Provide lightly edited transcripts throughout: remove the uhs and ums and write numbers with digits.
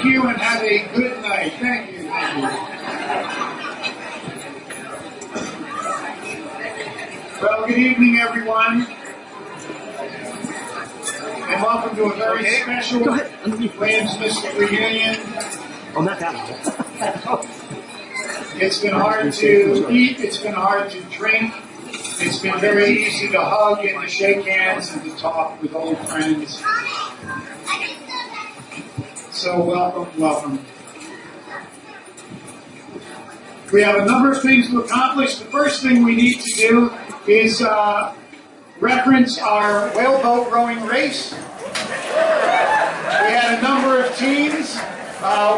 Thank you and have a good night. Thank you. Thank you. Well, good evening, everyone. And welcome to a very special Williams Mystic reunion. Oh, not that one. It's been hard to eat. It's been hard to drink. It's been very easy to hug and to shake hands and to talk with old friends. So welcome, welcome. We have a number of things to accomplish. The first thing we need to do is reference our whaleboat rowing race. We had a number of teams.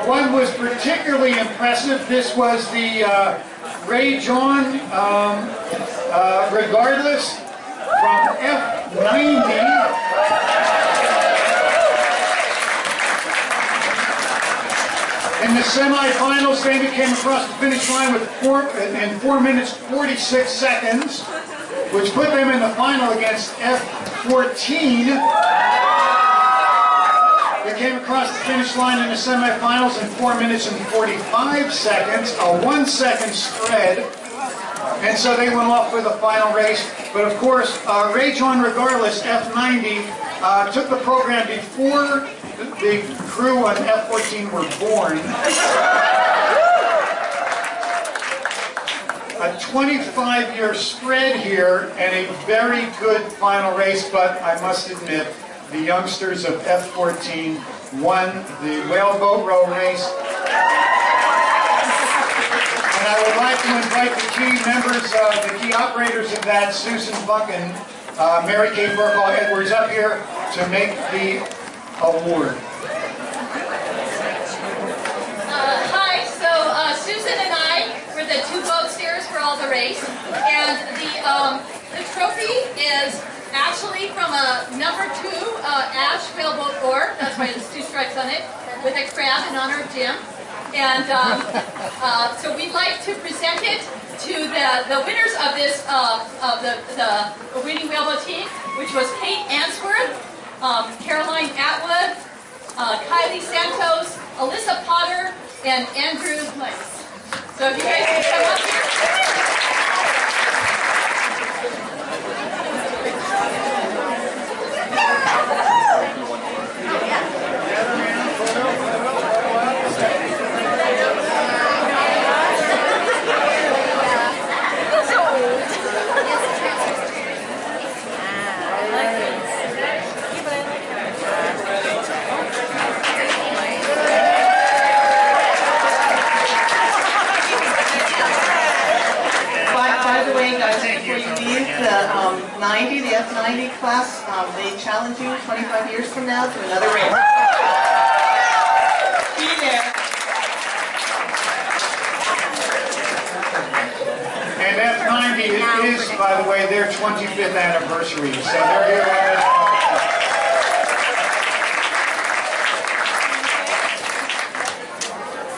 One was particularly impressive. This was the Ray John Regardless from F90. In the semifinals, they came across the finish line with 4 minutes 46 seconds, which put them in the final against F14. They came across the finish line in the semifinals in 4 minutes and 45 seconds, a 1 second spread. And so they went off for the final race. But of course, Ray John Regardless, F90, took the program before the crew on F14 were born. A 25-year spread here and a very good final race, but I must admit, the youngsters of F14 won the whaleboat row race. And I would like to invite the key members, the key operators of that, Susan Buck and Mary Kay Burkle Edwards, up here to make the award. Hi, so Susan and I were the two boat steers for all the race, and the trophy is actually from a number 2 ash whaleboat oar. That's why there's 2 stripes on it, with a crab in honor of Jim. And so we'd like to present it to the winners of this the winning whaleboat team, which was Kate Answorth, Caroline Atwood, Kylie Santos, Alyssa Potter, and Andrew Lice. So if you guys can come up here. The F90 class, they challenge you 25 years from now to another race. Be there. And F90 is, by the way, their 25th anniversary, so they're here with us.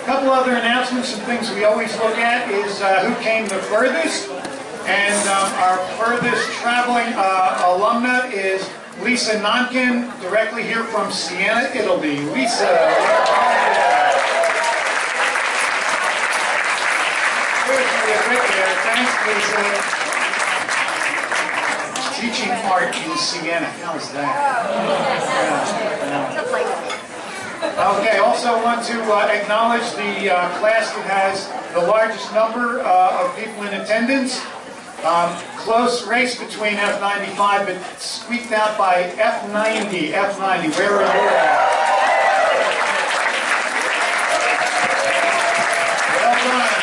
A couple other announcements and things we always look at is who came the furthest. And our furthest traveling alumna is Lisa Nonkin, directly here from Siena, Italy. Lisa. Thanks, Lisa. Teaching art in Siena. How's that? Okay, also want to acknowledge the class that has the largest number of people in attendance. Close race between F95, but squeaked out by F90. F90, where are you at? Well done.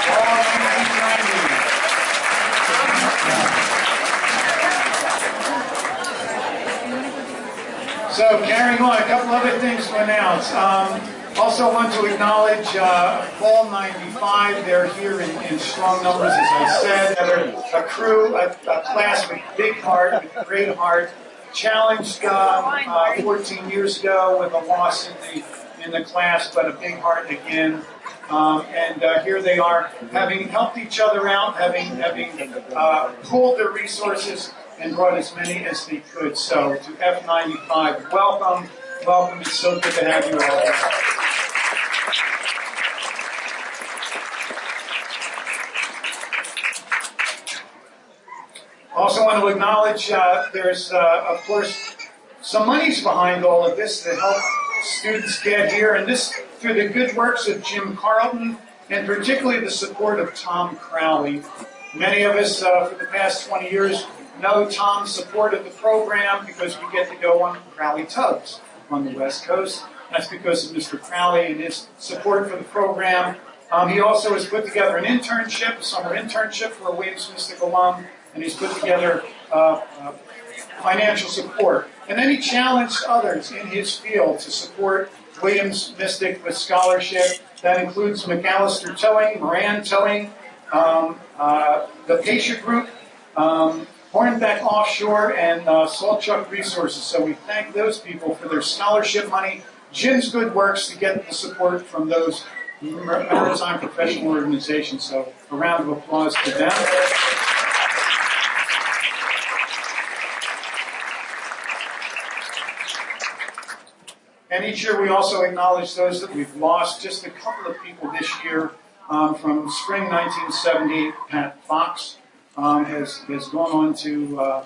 All 1990. So carrying on, a couple other things to announce. Also want to acknowledge Fall 95. They're here in strong numbers, as I said. They're a crew, a class with big heart, with great heart. Challenged 14 years ago with a loss in the class, but a big heart again. And here they are, having helped each other out, having pooled their resources and brought as many as they could. So to F95, welcome. welcome. It's so good to have you all here. Also want to acknowledge there's, of course, some money's behind all of this to help students get here, and this through the good works of Jim Carlton, and particularly the support of Tom Crowley. Many of us for the past 20 years know Tom's support of the program because we get to go on Crowley tugs on the West Coast. That's because of Mr. Crowley and his support for the program. He also has put together an internship, a summer internship for a Williams Mystic alum, and he's put together financial support. And then he challenged others in his field to support Williams Mystic with scholarship. That includes McAllister Towing, Moran Towing, the Pacia Group, Hornbeck Offshore, and Saltchuck Resources. So we thank those people for their scholarship money, Jim's good works to get the support from those maritime professional organizations. So a round of applause to them. And each year we also acknowledge those that we've lost. Just a couple of people this year from spring 1970. Pat Fox has gone on to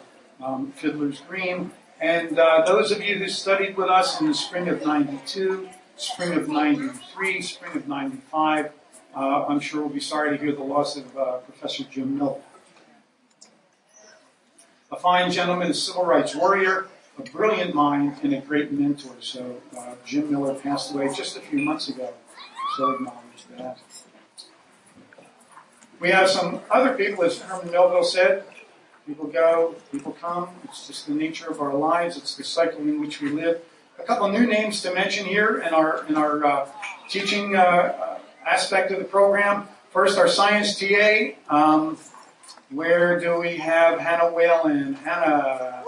Fiddler's Green. And those of you who studied with us in the spring of 92, spring of 93, spring of 95, I'm sure will be sorry to hear the loss of Professor Jim Miller. A fine gentleman, a civil rights warrior, a brilliant mind, and a great mentor. So Jim Miller passed away just a few months ago, so acknowledge that. We have some other people, as Herman Melville said, people go, people come. It's just the nature of our lives. It's the cycle in which we live. A couple new names to mention here in our teaching aspect of the program. First, our science TA. Where do we have Hannah Whalen? Hannah.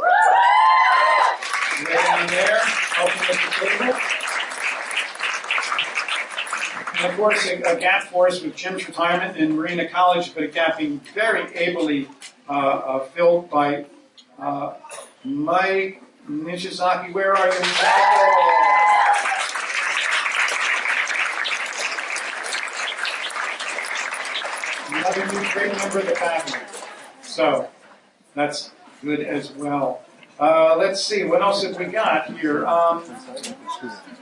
Right in there, helping at the table. And of course, a gap for us with Jim's retirement in Marina College, but a gap being very ably filled by Mike Nishizaki. Where are you, Michael? Another new great member of the faculty. So, that's good as well. Let's see, what else have we got here?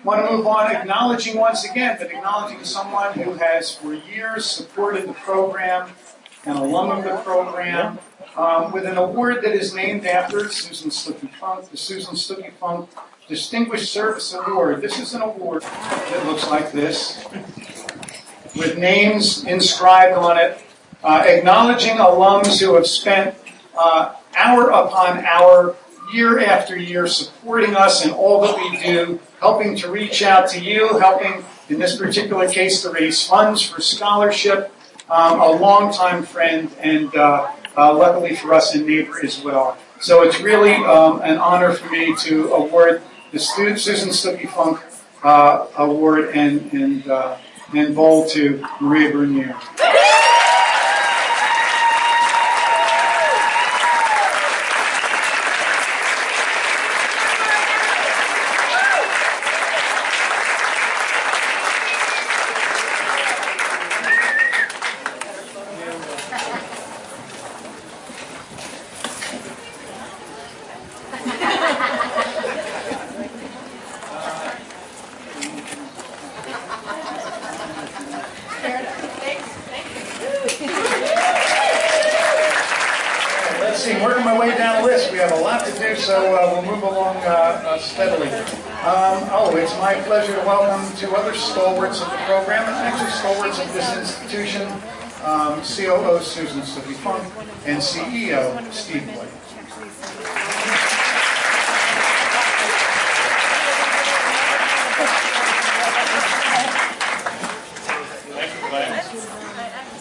Want to move on, acknowledging once again, but acknowledging someone who has for years supported the program, an alum of the program, with an award that is named after Susan Stuckey Funk, the Susan Stuckey Funk Distinguished Service Award. This is an award that looks like this, with names inscribed on it, acknowledging alums who have spent hour upon hour, year after year, supporting us in all that we do, helping to reach out to you, helping, in this particular case, to raise funds for scholarship, a longtime friend, and luckily for us, a neighbor as well. So it's really an honor for me to award the Susan Stuckey Funk Award and bowl to Maria Bernier. Working my way down the list, we have a lot to do, so we'll move along steadily. It's my pleasure to welcome two other stalwarts of the program, and actually stalwarts of this institution, COO Susan Stuckey Funk and CEO Steve White. Thank you, Glenn.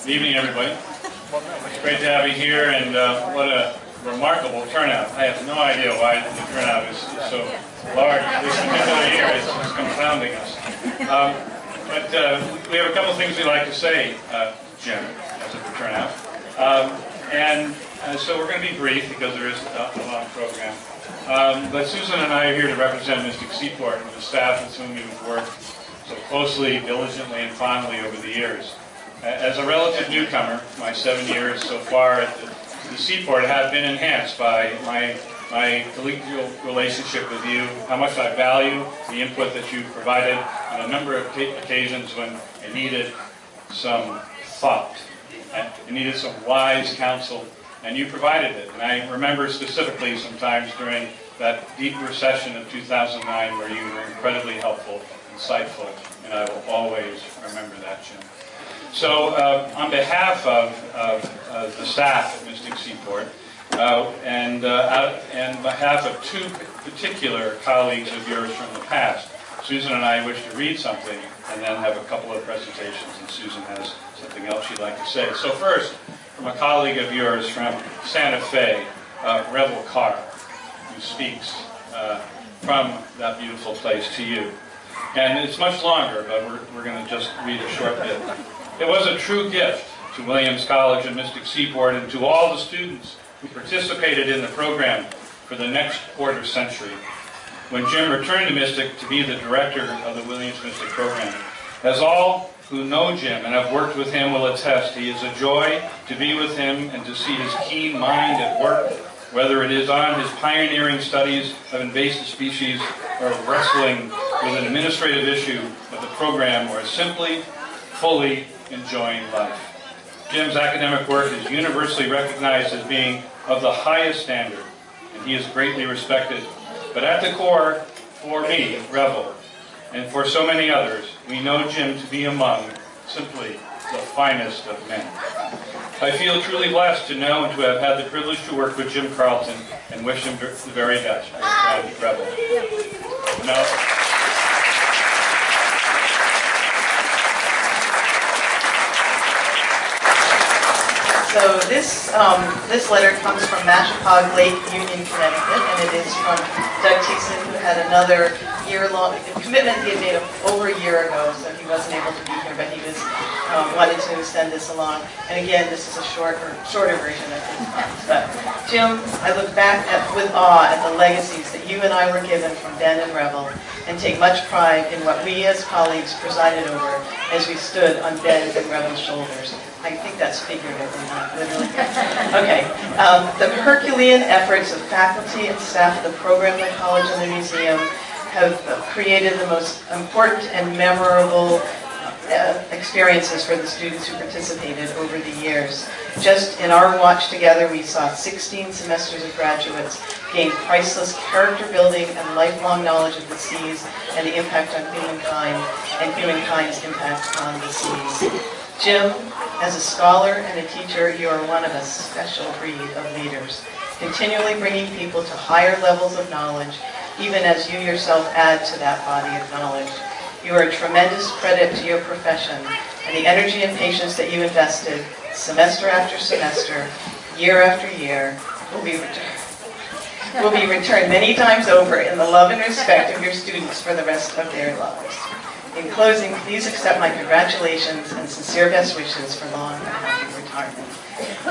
Good evening, everybody. It's great to have you here, and what a remarkable turnout. I have no idea why the turnout is so large this particular year. It's confounding us. But we have a couple of things we'd like to say, Jim, as of the turnout. And So we're going to be brief because there is a long program. But Susan and I are here to represent Mystic Seaport and the staff with whom you've worked so closely, diligently, and fondly over the years. As a relative newcomer, my 7 years so far at the Seaport have been enhanced by my collegial relationship with you, how much I value the input that you provided on a number of occasions when I needed some thought, and I needed some wise counsel, and you provided it. And I remember specifically sometimes during that deep recession of 2009 where you were incredibly helpful, insightful, and I will always remember that, Jim. So on behalf of the staff at Mystic Seaport, and on behalf of two particular colleagues of yours from the past, Susan and I wish to read something and then have a couple of presentations, and Susan has something else she'd like to say. So first, from a colleague of yours from Santa Fe, Rebel Carr, who speaks from that beautiful place to you. And it's much longer, but we're going to just read a short bit. It was a true gift to Williams College and Mystic Seaport and to all the students who participated in the program for the next quarter century when Jim returned to Mystic to be the director of the Williams Mystic program. As all who know Jim and have worked with him will attest, he is a joy to be with him and to see his keen mind at work, whether it is on his pioneering studies of invasive species or wrestling with an administrative issue of the program or simply fully enjoying life. Jim's academic work is universally recognized as being of the highest standard, and he is greatly respected. But at the core, for me, Rebel, and for so many others, we know Jim to be among simply the finest of men. I feel truly blessed to know and to have had the privilege to work with Jim Carlton and wish him the very best, my friend Rebel. Now, So this letter comes from Mashapaug Lake, Union, Connecticut, and it is from Doug Thiessen, who had another year-long commitment he had made over a year ago, so he wasn't able to be here, but he was wanted to send this along. And again, this is a shorter version of his thoughts. But Jim, I look back with awe at the legacies that you and I were given from Ben and Rebel, and take much pride in what we as colleagues presided over as we stood on Ben's and Rebel's shoulders. I think that's figuratively, not literally. Okay. The Herculean efforts of faculty and staff of the program, the college, and the museum have created the most important and memorable experiences for the students who participated over the years. Just in our watch together, we saw 16 semesters of graduates gain priceless character building and lifelong knowledge of the seas and the impact on humankind and humankind's impact on the seas. Jim, as a scholar and a teacher, you are one of a special breed of leaders, continually bringing people to higher levels of knowledge, even as you yourself add to that body of knowledge. You are a tremendous credit to your profession, and the energy and patience that you invested, semester after semester, year after year, will be returned many times over in the love and respect of your students for the rest of their lives. In closing, please accept my congratulations and sincere best wishes for long and happy retirement.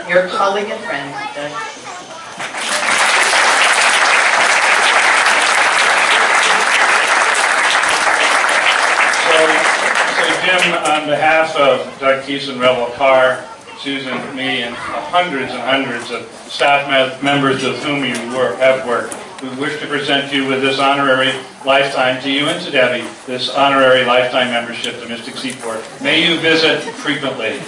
Your colleague and friend, Doug Thiessen. So Jim, on behalf of Doug Thiessen, Rebel Carr, Susan, me, and hundreds of staff members with whom you have worked, we wish to present you with this honorary lifetime, to you and to Debbie, this honorary lifetime membership to Mystic Seaport. May you visit frequently.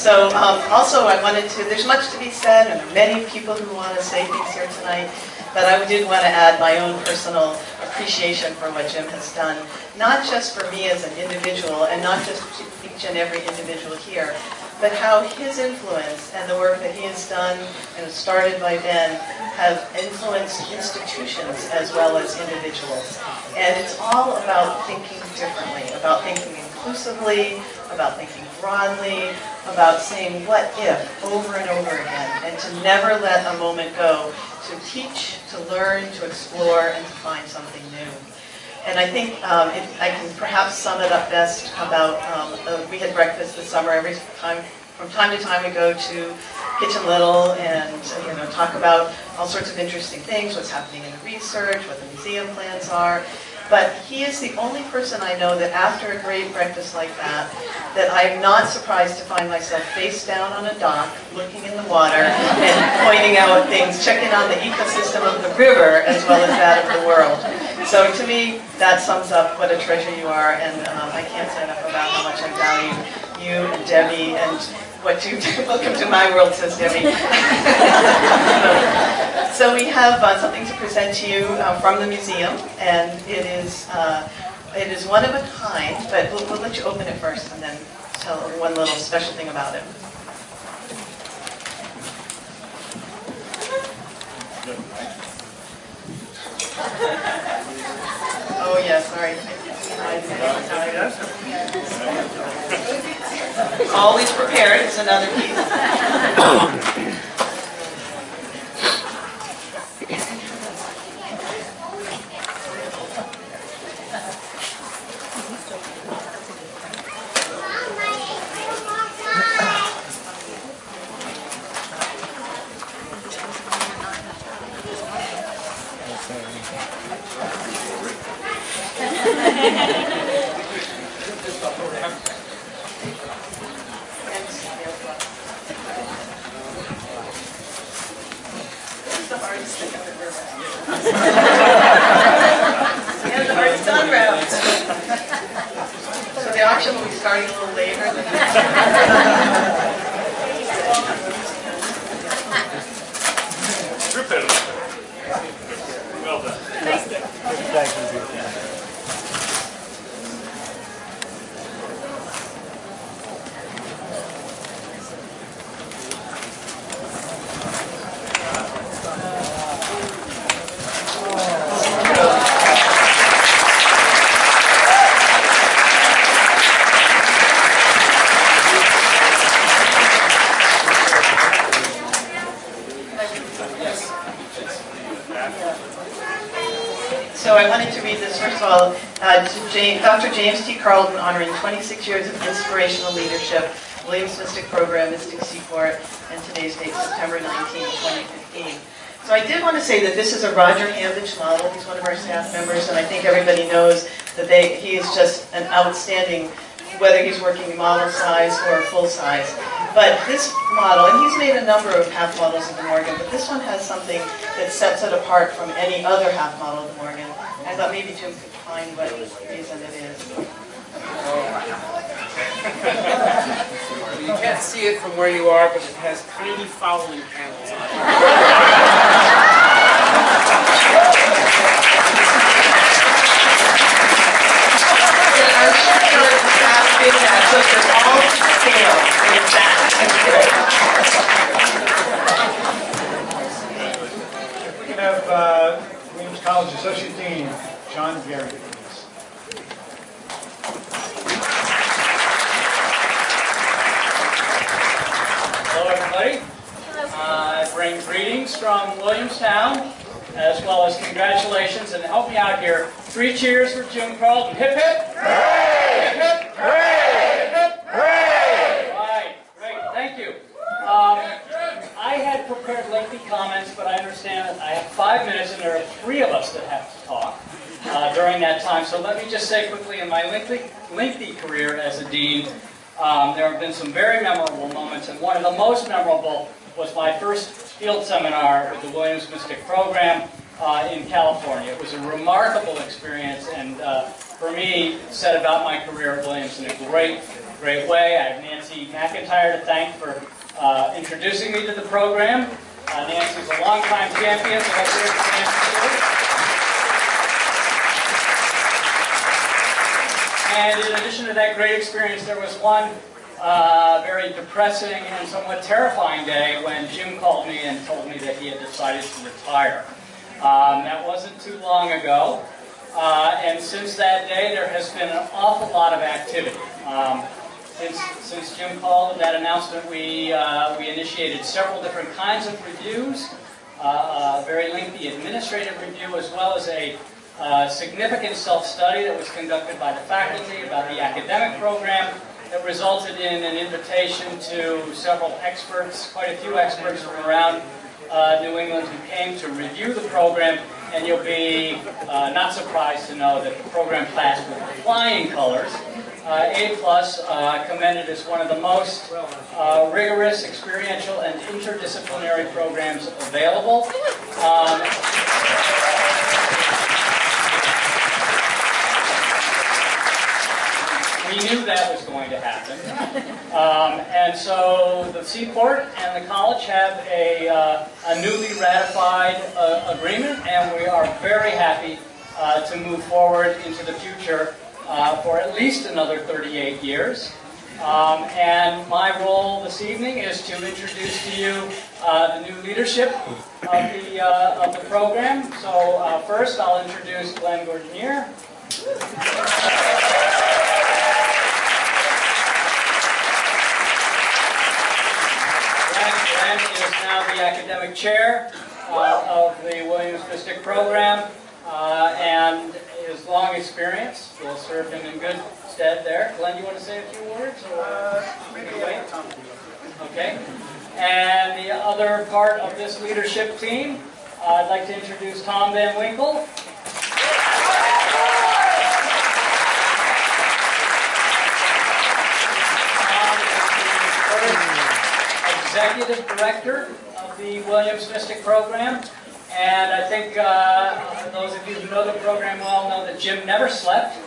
So also I wanted to, there's much to be said and many people who want to say things here tonight, but I did want to add my own personal appreciation for what Jim has done, not just for me as an individual and not just each and every individual here, but how his influence and the work that he has done and was started by Ben have influenced institutions as well as individuals. And it's all about thinking differently, about thinking inclusively, about thinking broadly, about saying what if over and over again, and to never let a moment go to teach, to learn, to explore, and to find something new. And I think I can perhaps sum it up best about, we had breakfast this summer. From time to time we go to Kitchen Little and talk about all sorts of interesting things, what's happening in the research, what the museum plans are. But he is the only person I know that after a great breakfast like that I'm not surprised to find myself face down on a dock, looking in the water and pointing out things, checking on the ecosystem of the river as well as that of the world. So to me, that sums up what a treasure you are, and I can't say enough about how much I value you and Debbie and what you do. Welcome to my world, says Debbie. So we have something to present to you from the museum, and it is one of a kind, but we'll let you open it first and then tell one little special thing about it. Oh yeah, sorry. Always prepared is another piece. And the hardest unwrapped. So the auction will be starting a little later than Well done. So I wanted to read this, first of all, to Dr. James T. Carlton, honoring 26 years of inspirational leadership, Williams Mystic Program, Mystic Seaport, and today's date, September 19, 2015. So I did want to say that this is a Roger Hambidge model. He's one of our staff members, and I think everybody knows that he is just an outstanding, whether he's working model size or full size. But this model, and he's made a number of half models of the Morgan, but this one has something that sets it apart from any other half model of the Morgan. I thought maybe Jim could find what reason it is. You can't see it from where you are, but it has tiny fouling panels on it. So they're all to scale. We can have Williams College Associate Dean John Gary, please. Hello, everybody. I bring greetings from Williamstown, as well as congratulations, and help me out here. 3 cheers for Jim Carlton. Hip hip! Hooray! Hip hip! Hooray! Hip hip! Hooray! All right, great, thank you. I had prepared lengthy comments, but I understand that I have 5 minutes, and there are 3 of us that have to talk during that time. So let me just say quickly, in my lengthy career as a dean, there have been some very memorable moments, and one of the most memorable was my first field seminar with the Williams Mystic Program in California. It was a remarkable experience, and for me, set about my career at Williams in a great way. I have Nancy McIntyre to thank for introducing me to the program. Nancy's a longtime champion, so let's hear it for Nancy. And in addition to that great experience, there was one very depressing and somewhat terrifying day when Jim called me and told me that he had decided to retire. That wasn't too long ago, and since that day there has been an awful lot of activity. Since Jim called with that announcement, we initiated several different kinds of reviews, a very lengthy administrative review, as well as a significant self-study that was conducted by the faculty about the academic program that resulted in an invitation to several experts, quite a few experts from around New England who came to review the program, and you'll be not surprised to know that the program passed with flying colors. A+, commended as one of the most rigorous, experiential, and interdisciplinary programs available. We knew that was going to happen. And so the Seaport and the college have a newly ratified agreement, and we are very happy to move forward into the future for at least another 38 years. And my role this evening is to introduce to you the new leadership of the program. So first I'll introduce Glenn Gordonier. Glenn is now the academic chair of the Williams Mystic program, and his long experience will serve him in good stead there. Glenn, do you want to say a few words? Maybe wait. Okay. And the other part of this leadership team, I'd like to introduce Tom Van Winkle. Executive Director of the Williams Mystic program, and I think those of you who know the program well know that Jim never slept.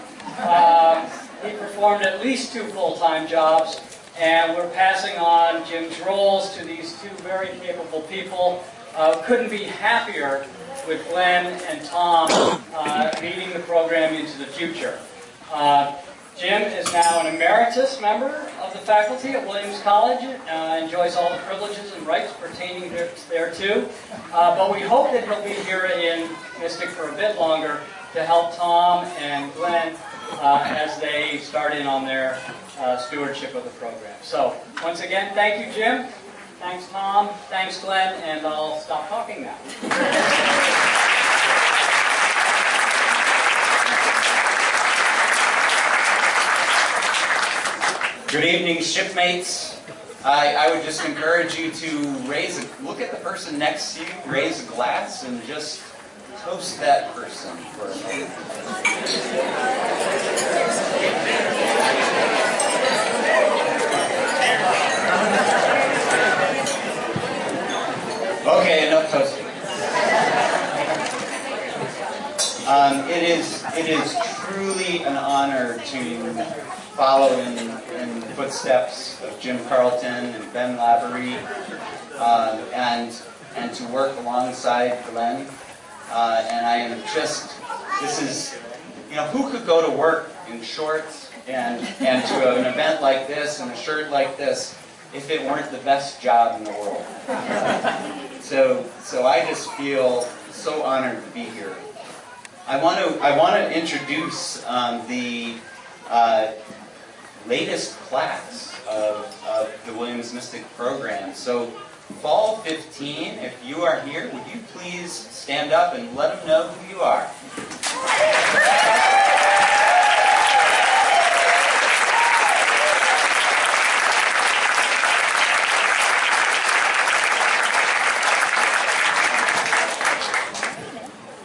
He performed at least 2 full-time jobs, and we're passing on Jim's roles to these 2 very capable people. Couldn't be happier with Glenn and Tom leading the program into the future. Jim is now an emeritus member of the faculty at Williams College, enjoys all the privileges and rights pertaining thereto, but we hope that he'll be here in Mystic for a bit longer to help Tom and Glenn as they start in on their stewardship of the program. So, once again, thank you, Jim. Thanks, Tom. Thanks, Glenn, and I'll stop talking now. Good evening, shipmates. I would just encourage you to look at the person next to you, raise a glass, and just toast that person for a moment. Okay, enough toasting. It is truly an honor to follow in the footsteps of Jim Carlton and Ben Lavery, and to work alongside Glenn. And I am just, this is, who could go to work in shorts and to an event like this and a shirt like this if it weren't the best job in the world? So I just feel so honored to be here. I want to introduce the latest class of the Williams Mystic program. So Fall 15, if you are here, would you please stand up and let them know who you are?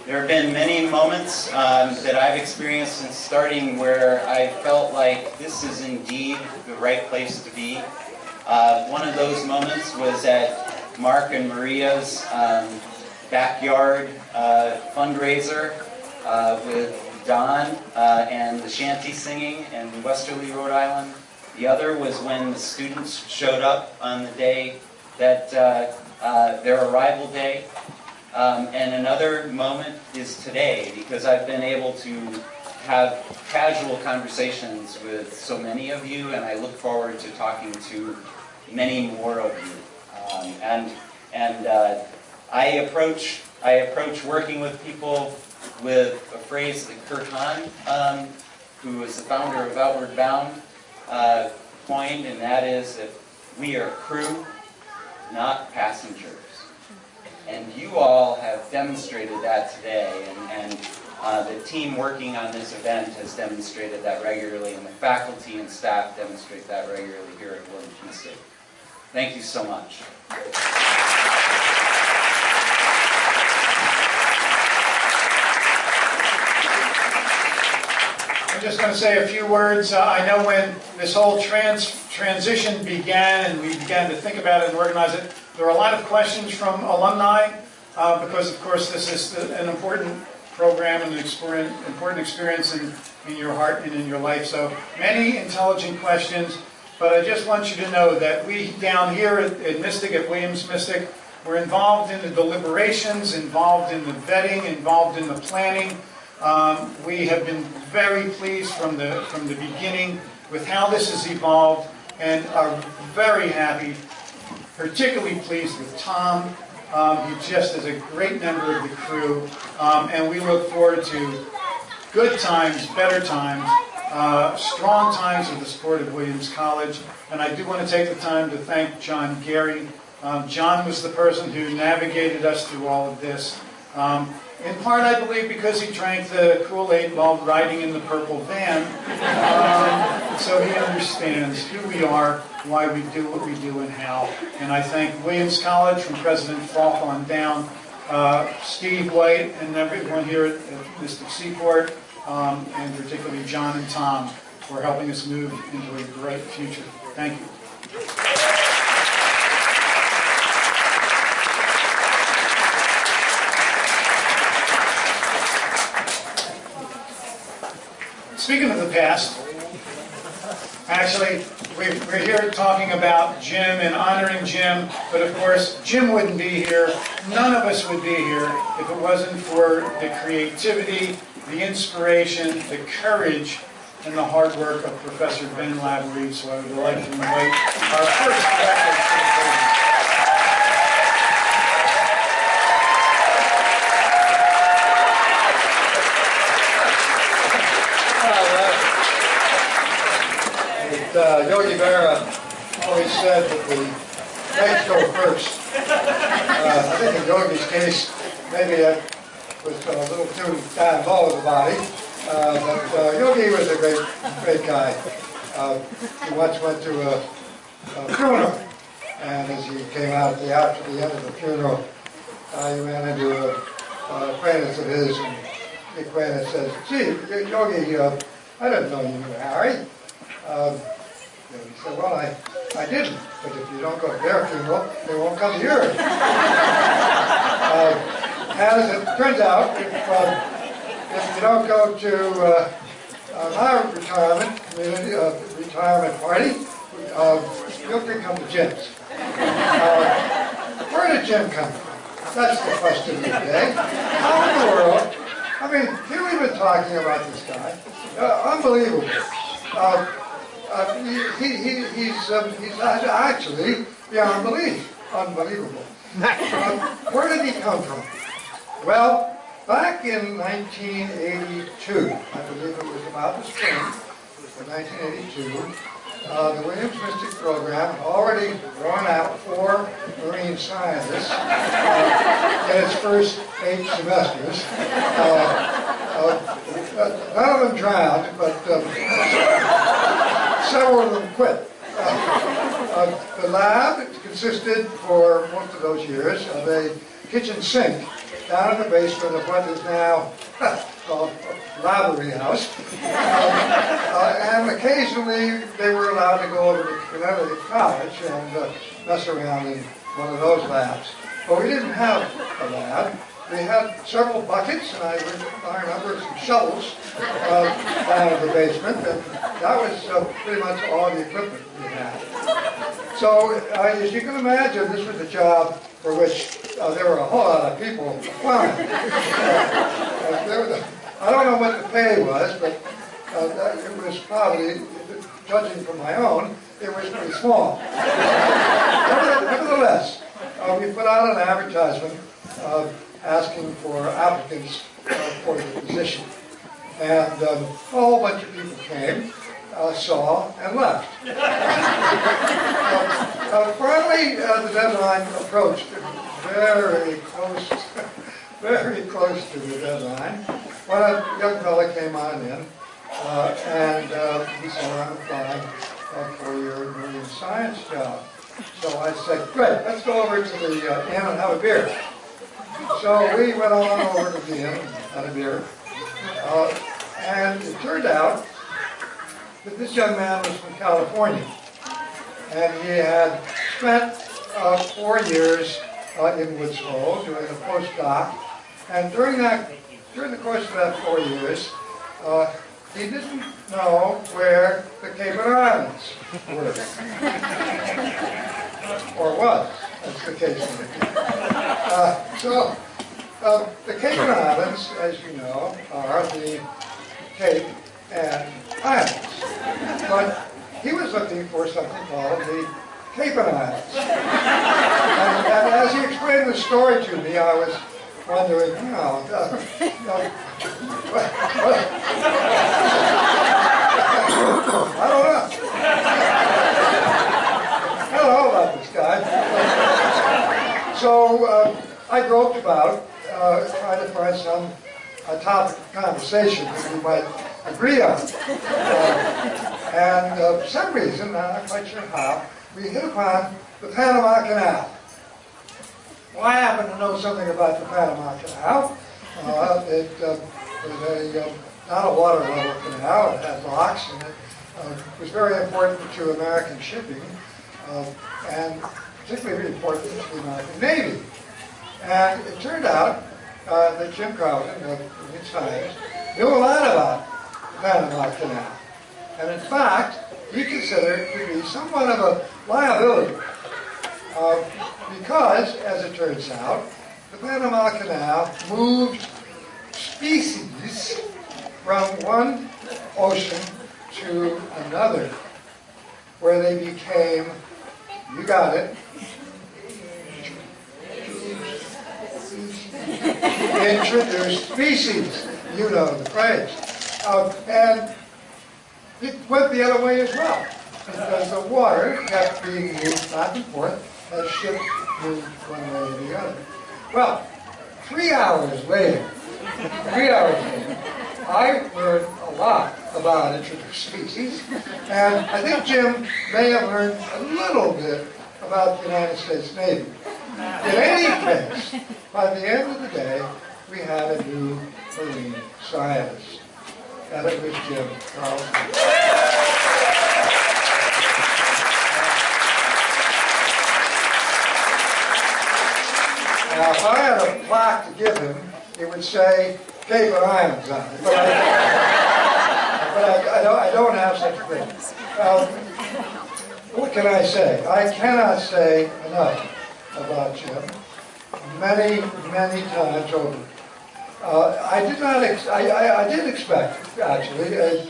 There have been many moments that I've experienced since starting where I felt like this is indeed the right place to be. One of those moments was at Mark and Maria's backyard fundraiser with Don and the shanty singing in Westerly, Rhode Island. The other was when the students showed up on the day that their arrival day. And another moment is today, because I've been able to have casual conversations with so many of you, and I look forward to talking to many more of you. I approach working with people with a phrase that Kurt Hahn, who is the founder of Outward Bound, coined, and that is that we are crew, not passengers. And you all have demonstrated that today, and the team working on this event has demonstrated that regularly, and the faculty and staff demonstrate that regularly here at Williams Mystic. Thank you so much. I'm just going to say a few words. I know when this whole transition began and we began to think about it and organize it, there were a lot of questions from alumni because, of course, this is an important program and an important experience in your heart and in your life. So many intelligent questions, but I just want you to know that we down here at Mystic, at Williams Mystic, we're involved in the deliberations, involved in the vetting, involved in the planning. We have been very pleased from the beginning with how this has evolved and are very happy, particularly pleased with Tom. He just is a great member of the crew, and we look forward to good times, better times, strong times with the support of Williams College. And I do want to take the time to thank John Gary. John was the person who navigated us through all of this. In part, I believe, because he drank the Kool-Aid while riding in the purple van. So he understands who we are, why we do what we do, and how. And I thank Williams College, from President Falk on down, Steve White, and everyone here at Mystic Seaport, and particularly John and Tom, for helping us move into a great future. Thank you. Speaking of the past, actually, we're here talking about Jim and honoring Jim, but of course, Jim wouldn't be here, none of us would be here if it wasn't for the creativity, the inspiration, the courage, and the hard work of Professor Ben Lavery. So I would like to invite our first director to the podium. Yogi Berra always said that the legs go first. I think in Yogi's case, maybe that was a little too down low of the body. But Yogi was a great guy. He once went to a funeral, and as he came out after the end of the funeral, he ran into an acquaintance of his, and the acquaintance says, "Gee, Yogi, I didn't know you knew Harry." He said, "Well, I didn't, but if you don't go to their funeral, they won't come to yours." As it turns out, if you don't go to my retirement party, you can come to Jim's. Where did Jim come from? That's the question of the day. How in the world? I mean, here we've been talking about this guy. Unbelievable. He's actually beyond belief. Unbelievable. Where did he come from? Well, back in 1982, I believe it was about the spring of 1982, the Williams Mystic program had already drawn out 4 marine scientists in its first 8 semesters. None of them drowned, but several of them quit. The lab consisted, for most of those years, of a kitchen sink down in the basement of what is now called Lavery House. And occasionally they were allowed to go over to Connecticut College and mess around in one of those labs. But we didn't have a lab. We had several buckets, and I remember some shovels down in the basement, and that was pretty much all the equipment we had. So, as you can imagine, this was a job for which there were a whole lot of people applying. I don't know what the pay was, but it was probably, judging from my own, it was pretty small. Nevertheless, we put out an advertisement asking for applicants for the position. And a whole bunch of people came, saw, and left. Finally, the deadline approached, very close to the deadline, when a young fella came on in, and he said, I'm applying for your marine science job. So I said, great, let's go over to the inn and have a beer. So we went on over to the inn and had a beer. And it turned out that this young man was from California. And he had spent 4 years in Woods Hole doing a postdoc. And during the course of that 4 years, he didn't know where the Cayman Islands were. Or was, as the case may be. The Cayman Islands, as you know, are the Cape and Islands. But he was looking for something called the Cayman Islands. And as he explained the story to me, I was wondering, I don't know. I don't know about this guy. So I groped about, trying to find some topic of conversation that we might agree on. And for some reason, I'm not quite sure how, we hit upon the Panama Canal. Well, I happen to know something about the Panama Canal. It was not a water level canal. It had locks, and it was very important to American shipping, and particularly important to the American Navy. And it turned out that Jim Carlton, of marine science, knew a lot about the Panama Canal. And in fact, he considered it to be somewhat of a liability. Because, as it turns out, the Panama Canal moved species from one ocean to another, where they became, you got it, introduced species. You know the phrase. And it went the other way as well, because the water kept being moved back and forth as ships moved one way or the other. Well, 3 hours later, I learned a lot about introduced species, and I think Jim may have learned a little bit about the United States Navy. In any case, by the end of the day, we had a new marine scientist, and it was Jim Carlton. Now, if I had a plaque to give him, it would say Cayman Islands on it. But I don't have such a thing. What can I say? I cannot say enough about Jim. Many, many times over. I did expect, actually, a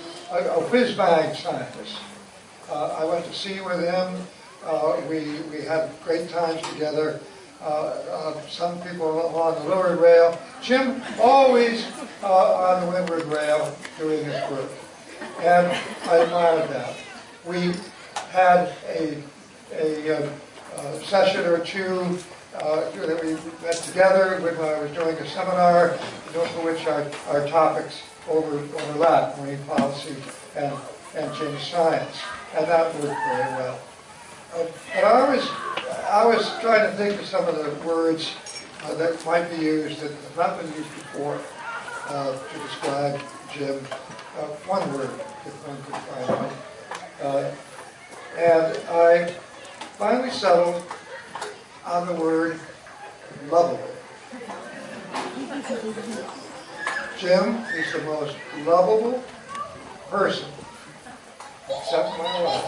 whiz-bang scientist. I went to sea with him. We had great times together. Some people along the Windward Rail. Jim always on the Windward Rail doing his work. And I admired that. We had a session or two that we met together when I was doing a seminar, for which our topics overlap, marine policy and Jim's science. And that worked very well. But I was trying to think of some of the words that might be used that have not been used before to describe Jim. One word, if one could find one. And I finally settled on the word lovable. Jim is the most lovable person, except my wife.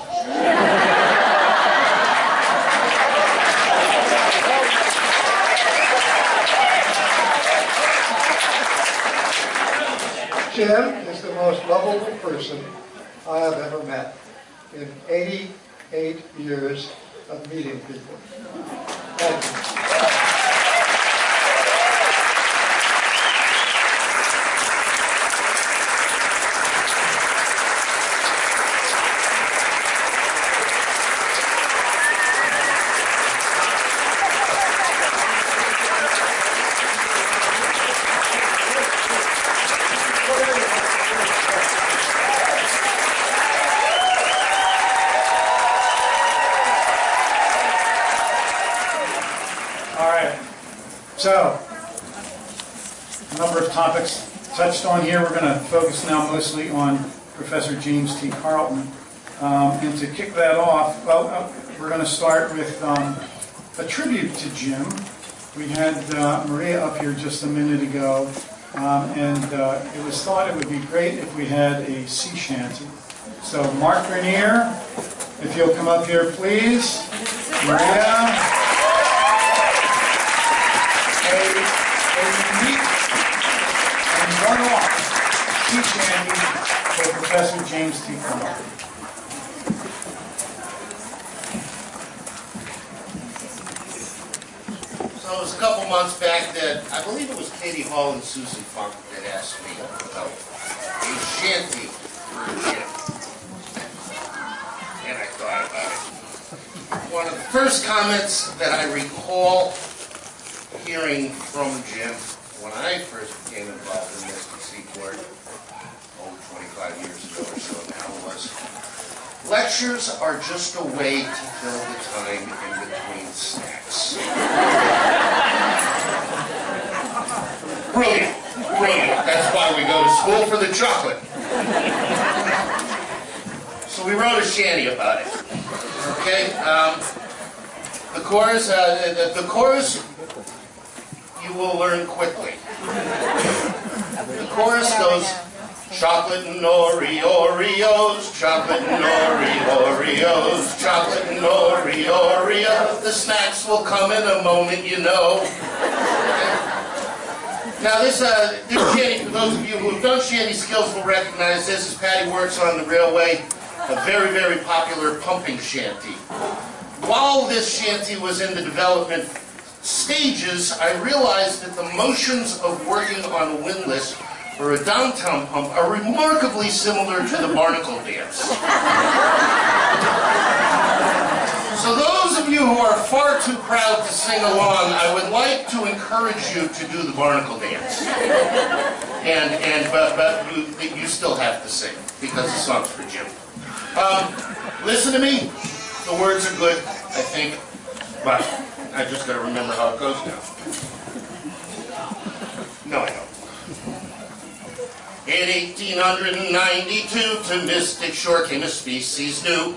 Jim is the most lovable person I have ever met in 88 years of meeting people. Thank you. So, a number of topics touched on here. We're going to focus now mostly on Professor James T. Carlton. And to kick that off, well, we're going to start with a tribute to Jim. We had Maria up here just a minute ago, and it was thought it would be great if we had a sea shanty. So, Mark Grenier, if you'll come up here, please. Maria. A unique and one-off sea shanty for Professor James T. Carlton. So it was a couple months back that I believe it was Katie Hall and Susan Funk that asked me about a shanty for Jim. And I thought about it. One of the first comments that I recall hearing from Jim when I first became involved in the SBC Court, 25 years ago or so now, was lectures are just a way to fill the time in between snacks. Brilliant, brilliant. That's why we go to school, for the chocolate. So we wrote a shanty about it. Okay, the chorus you will learn quickly. The chorus goes, chocolate and Oreos, chocolate and Oreos, chocolate and Oreos. The snacks will come in a moment, you know. Now this shanty, for those of you who have done shanty skills will recognize this, as Patty works on the railway, a very, very popular pumping shanty. While this shanty was in the development stages, I realized that the motions of working on a windlass or a downtown pump are remarkably similar to the barnacle dance. So those of you who are far too proud to sing along, I would like to encourage you to do the barnacle dance. But you still have to sing, because the song's for Jim. Listen to me. The words are good, I think, but I just got to remember how it goes now. No, I don't. In 1892, to Mystic Shore came a species new.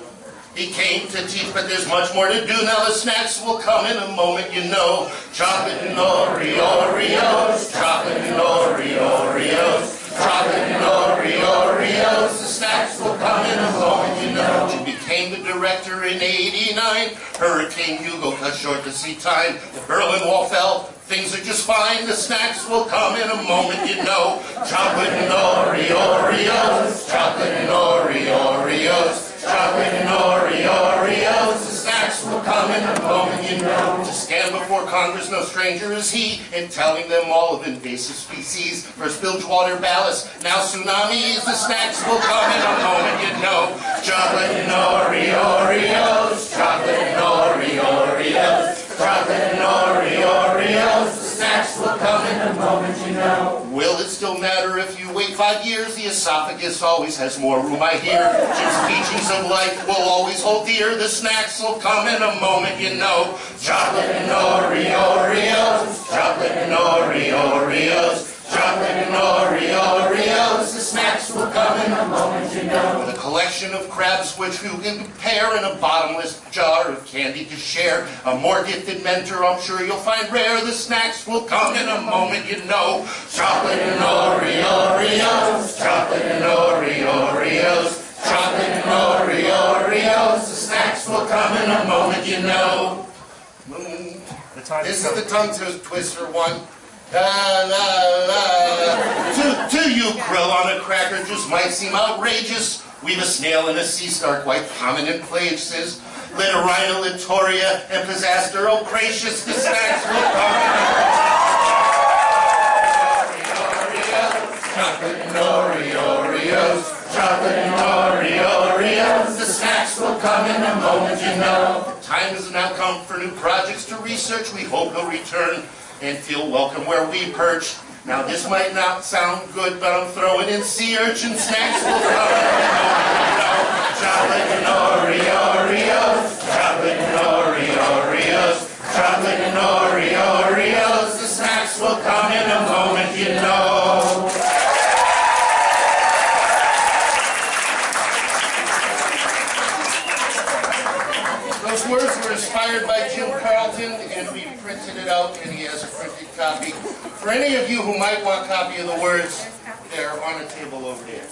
He came to teach, but there's much more to do. Now the snacks will come in a moment, you know. Chocolate and Oreos, chocolate and Oreos, chocolate and Oreos. The snacks will come in a moment, you know. She became the director in '89. Hurricane Hugo cut short the sea time. The Berlin Wall fell. Things are just fine. The snacks will come in a moment, you know. Chocolate and Oreos, chocolate and Oreos. Chocolate and Oreos, the snacks will come in a moment, you know. To stand before Congress, no stranger is he, in telling them all of invasive species. First Bilgewater ballast, now tsunamis, the snacks will come in a moment, you know. Chocolate and Oreos, chocolate and Oreos, chocolate and Oreos, the snacks will come in a moment, you know. Will it still matter if you wait 5 years? The esophagus always has more room, I hear. Jim's teachings of life will always hold dear. The snacks will come in a moment, you know. Chocolate and Oreos, chocolate and Oreos, chocolate and Oreos. The snacks will come in a moment, you know. With a collection of crabs which you can prepare in a bottomless jar of candy to share. A more gifted mentor I'm sure you'll find rare. The snacks will come in a moment, you know. Chocolate and Oreos, chocolate and Oreos, chocolate and Oreos. The snacks will come in a moment, you know. This is the tongue twister one. La, la, la. To you, krill on a cracker just might seem outrageous. We've a snail and a sea star quite common in places. Litorina, Litoria, and Pisaster, oh gracious, the snacks will come. Chocolate and Oreos, chocolate and Oreos. The snacks will come in a moment, you know. The time has now come for new projects to research. We hope you'll return and feel welcome where we perch. Now this might not sound good, but I'm throwing in sea urchin. Snacks will come in a moment, you know. Chocolate and Oreos, chocolate and Oreos, chocolate and Oreos. The snacks will come in a moment, you know. Those words were inspired by Jim Carlton, and we printed it out, and he has a printed copy. For any of you who might want a copy of the words, they're on a table over there.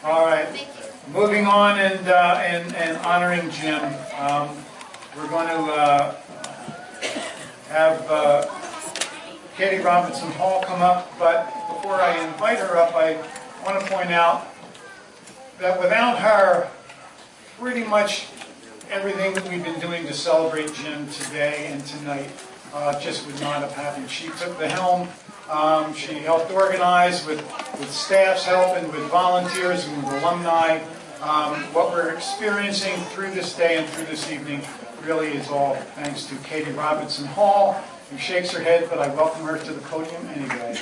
All right, moving on and honoring Jim. We're going to have Katie Robinson Hall come up, but before I invite her up, I want to point out that without her, pretty much everything that we've been doing to celebrate Jim today and tonight just would not have happened. She took the helm. She helped organize with staff's help and with volunteers and with alumni. What we're experiencing through this day and through this evening really is all thanks to Katie Robinson Hall, who shakes her head, but I welcome her to the podium anyway.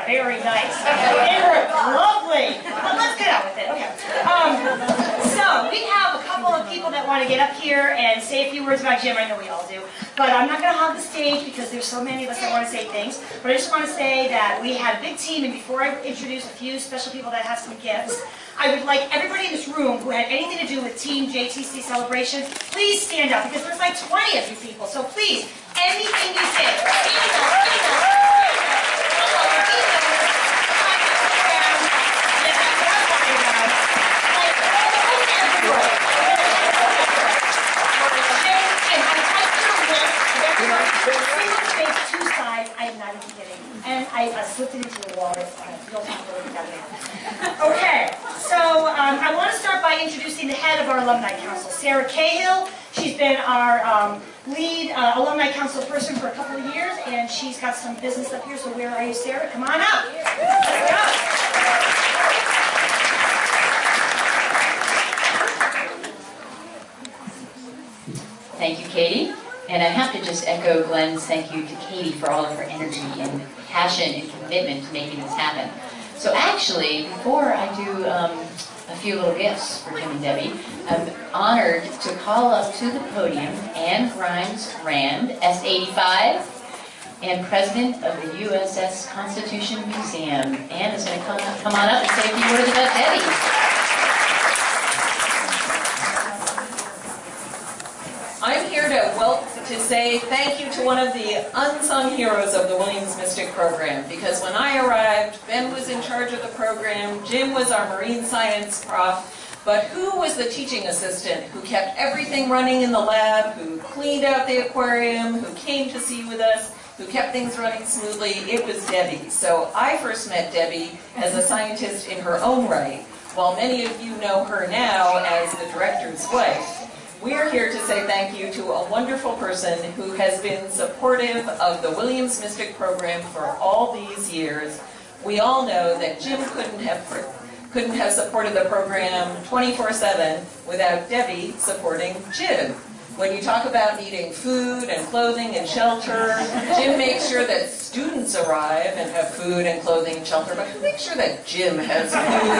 Very nice. They were lovely. Well, let's get on with it. Okay. So we have a couple of people that want to get up here and say a few words about Jim. I know we all do. But I'm not going to hog the stage because there's so many of us that want to say things. But I just want to say that we had a big team, and before I introduce a few special people that have some gifts, I would like everybody in this room who had anything to do with Team JTC Celebration, please stand up, because there's like 20 of you people. So please, anything you say, I am not even kidding. And I slipped it into the water. Okay, so I want to start by introducing the head of our Alumni Council, Sarah Cahill. She's been our lead Alumni Council person for a couple of years, and she's got some business up here. So where are you, Sarah? Come on up. Let's go. Thank you, Katie. And I have to just echo Glenn's thank you to Katie for all of her energy and passion and commitment to making this happen. So actually, before I do a few little gifts for Jim and Debbie, I'm honored to call up to the podium Anne Grimes Rand, S85, and president of the USS Constitution Museum. Anne is going to come on up and say a few words about Debbie. I'm here to say thank you to one of the unsung heroes of the Williams Mystic program, because when I arrived, Ben was in charge of the program, Jim was our marine science prof, but who was the teaching assistant who kept everything running in the lab, who cleaned out the aquarium, who came to sea with us, who kept things running smoothly? It was Debbie. So I first met Debbie as a scientist in her own right, while many of you know her now as the director's wife. We're here to say thank you to a wonderful person who has been supportive of the Williams Mystic program for all these years. We all know that Jim couldn't have supported the program 24/7 without Debbie supporting Jim. When you talk about needing food and clothing and shelter, Jim makes sure that students arrive and have food and clothing and shelter, but who makes sure that Jim has food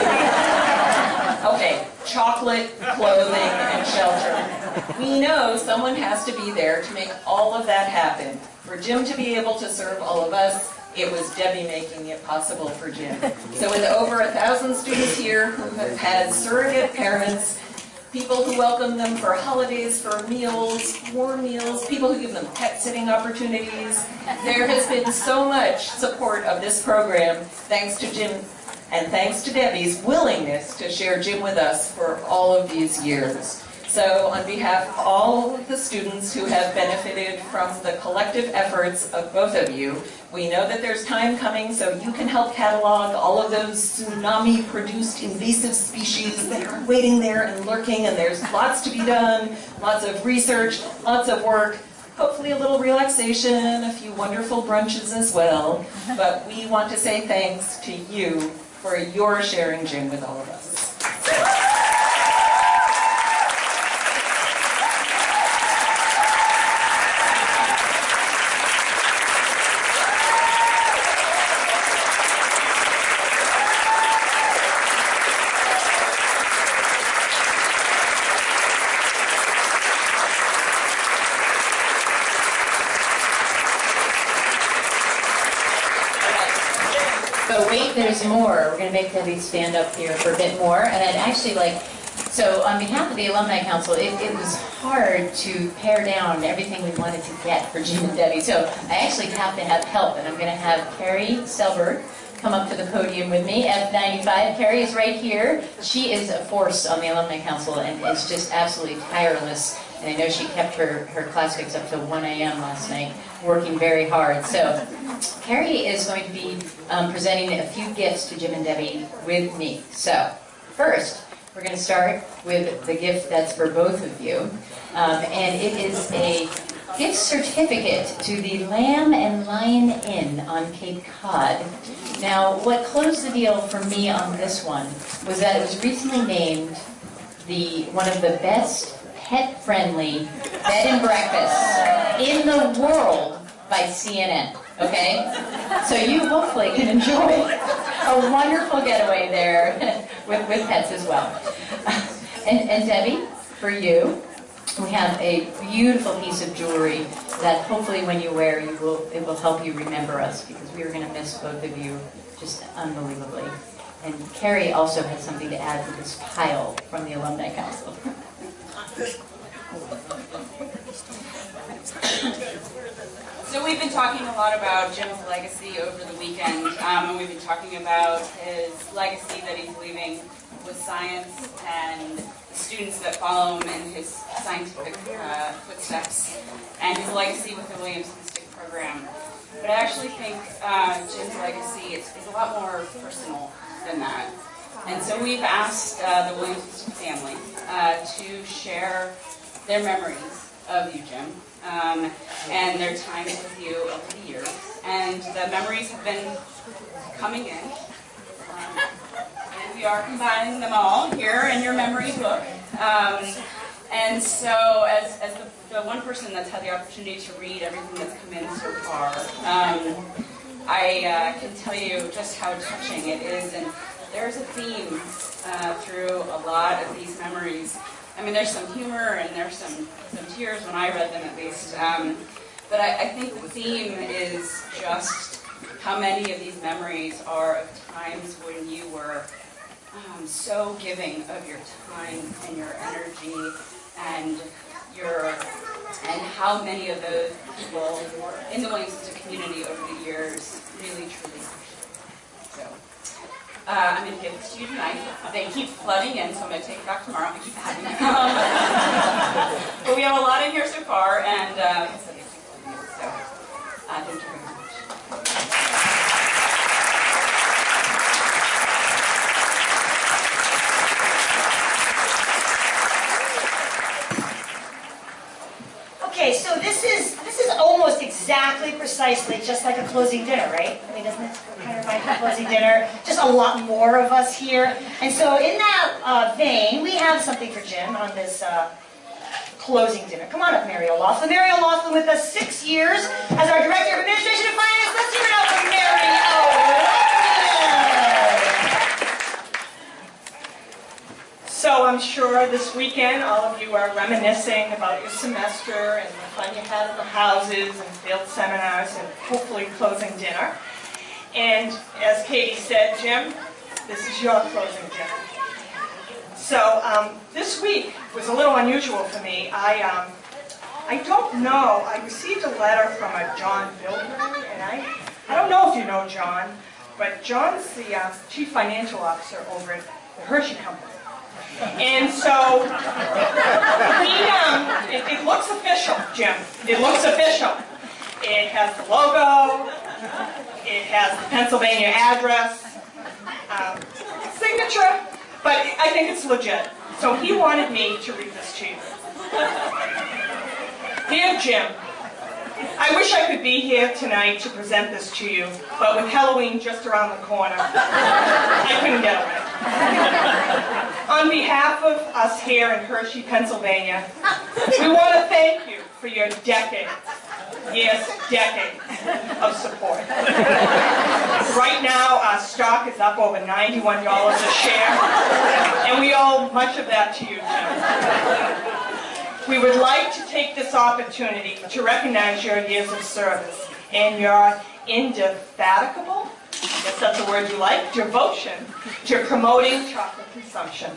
Okay, chocolate, clothing, and shelter. We know someone has to be there to make all of that happen. For Jim to be able to serve all of us, it was Debbie making it possible for Jim. So with over 1,000 students here who have had surrogate parents, people who welcome them for holidays, for meals, warm meals, people who give them pet sitting opportunities, there has been so much support of this program thanks to Jim and thanks to Debbie's willingness to share Jim with us for all of these years. So on behalf of all of the students who have benefited from the collective efforts of both of you, we know that there's time coming so you can help catalog all of those tsunami-produced invasive species that are waiting there and lurking, and there's lots to be done, lots of research, lots of work, hopefully a little relaxation, a few wonderful brunches as well. But we want to say thanks to you for your sharing Jim with all of us. But wait, there's more. We're going to make Debbie stand up here for a bit more. And I'd actually like, so on behalf of the Alumni Council, it was hard to pare down everything we wanted to get for Jim and Debbie. So I actually have to have help, and I'm going to have Carrie Selberg come up to the podium with me, F95. Carrie is right here. She is a force on the Alumni Council and is just absolutely tireless. And I know she kept her classics up till 1 a.m. last night, working very hard. So Carrie is going to be presenting a few gifts to Jim and Debbie with me. So first, we're going to start with the gift that's for both of you. And it is a gift certificate to the Lamb and Lion Inn on Cape Cod. Now, what closed the deal for me on this one was that it was recently named one of the best pet-friendly bed and breakfasts in the world by CNN, okay? So you hopefully can enjoy a wonderful getaway there with pets as well. And Debbie, for you, we have a beautiful piece of jewelry that hopefully when you wear, it will help you remember us, because we are going to miss both of you just unbelievably. And Carrie also has something to add to this pile from the Alumni Council. So we've been talking a lot about Jim's legacy over the weekend, and we've been talking about his legacy that he's leaving with science and the students that follow him in his scientific footsteps, and his legacy with the Williams Mystic program. But I actually think Jim's legacy is a lot more personal than that. And so we've asked the Williams Mystic family to share their memories of you, Jim, and their time with you over the years. And the memories have been coming in. And we are combining them all here in your memory book. And so as the one person that's had the opportunity to read everything that's come in so far, I can tell you just how touching it is. And there's a theme through a lot of these memories. I mean, there's some humor and there's some tears when I read them, at least. But I think the theme is just how many of these memories are of times when you were so giving of your time and your energy and how many of those people in the Williams Mystic community over the years really, truly appreciate it. So. I'm going to give this to you tonight. They keep flooding in, so I'm going to take it back tomorrow and keep having them. But we have a lot in here so far, and like I said, they keep flooding in. So, thank you very much. Okay, so this is almost exactly, precisely, just like a closing dinner, right? I mean, doesn't it kind of like a closing dinner? Just a lot more of us here. And so in that vein, we have something for Jim on this closing dinner. Come on up, Mary O'Loughlin. Mary O'Loughlin with us 6 years as our Director of Administration and Finance. Let's hear it out for Mary O'Loughlin. I'm sure this weekend all of you are reminiscing about your semester and the fun you had at the houses and field seminars and hopefully closing dinner. And as Katie said, Jim, this is your closing dinner. So this week was a little unusual for me. I don't know, I received a letter from a John Bilberry, and I don't know if you know John, but John's the Chief Financial Officer over at the Hershey Company. And so, it looks official, Jim. It looks official. It has the logo, it has the Pennsylvania address, signature, but I think it's legit. So he wanted me to read this to you. Dear Jim, I wish I could be here tonight to present this to you, but with Halloween just around the corner, I couldn't get away. On behalf of us here in Hershey, Pennsylvania, we want to thank you for your decades, yes, decades of support. Right now, our stock is up over $91 a share, and we owe much of that to you, Jim. We would like to take this opportunity to recognize your years of service and your indefatigable, I guess that's the word you like, devotion to promoting chocolate consumption.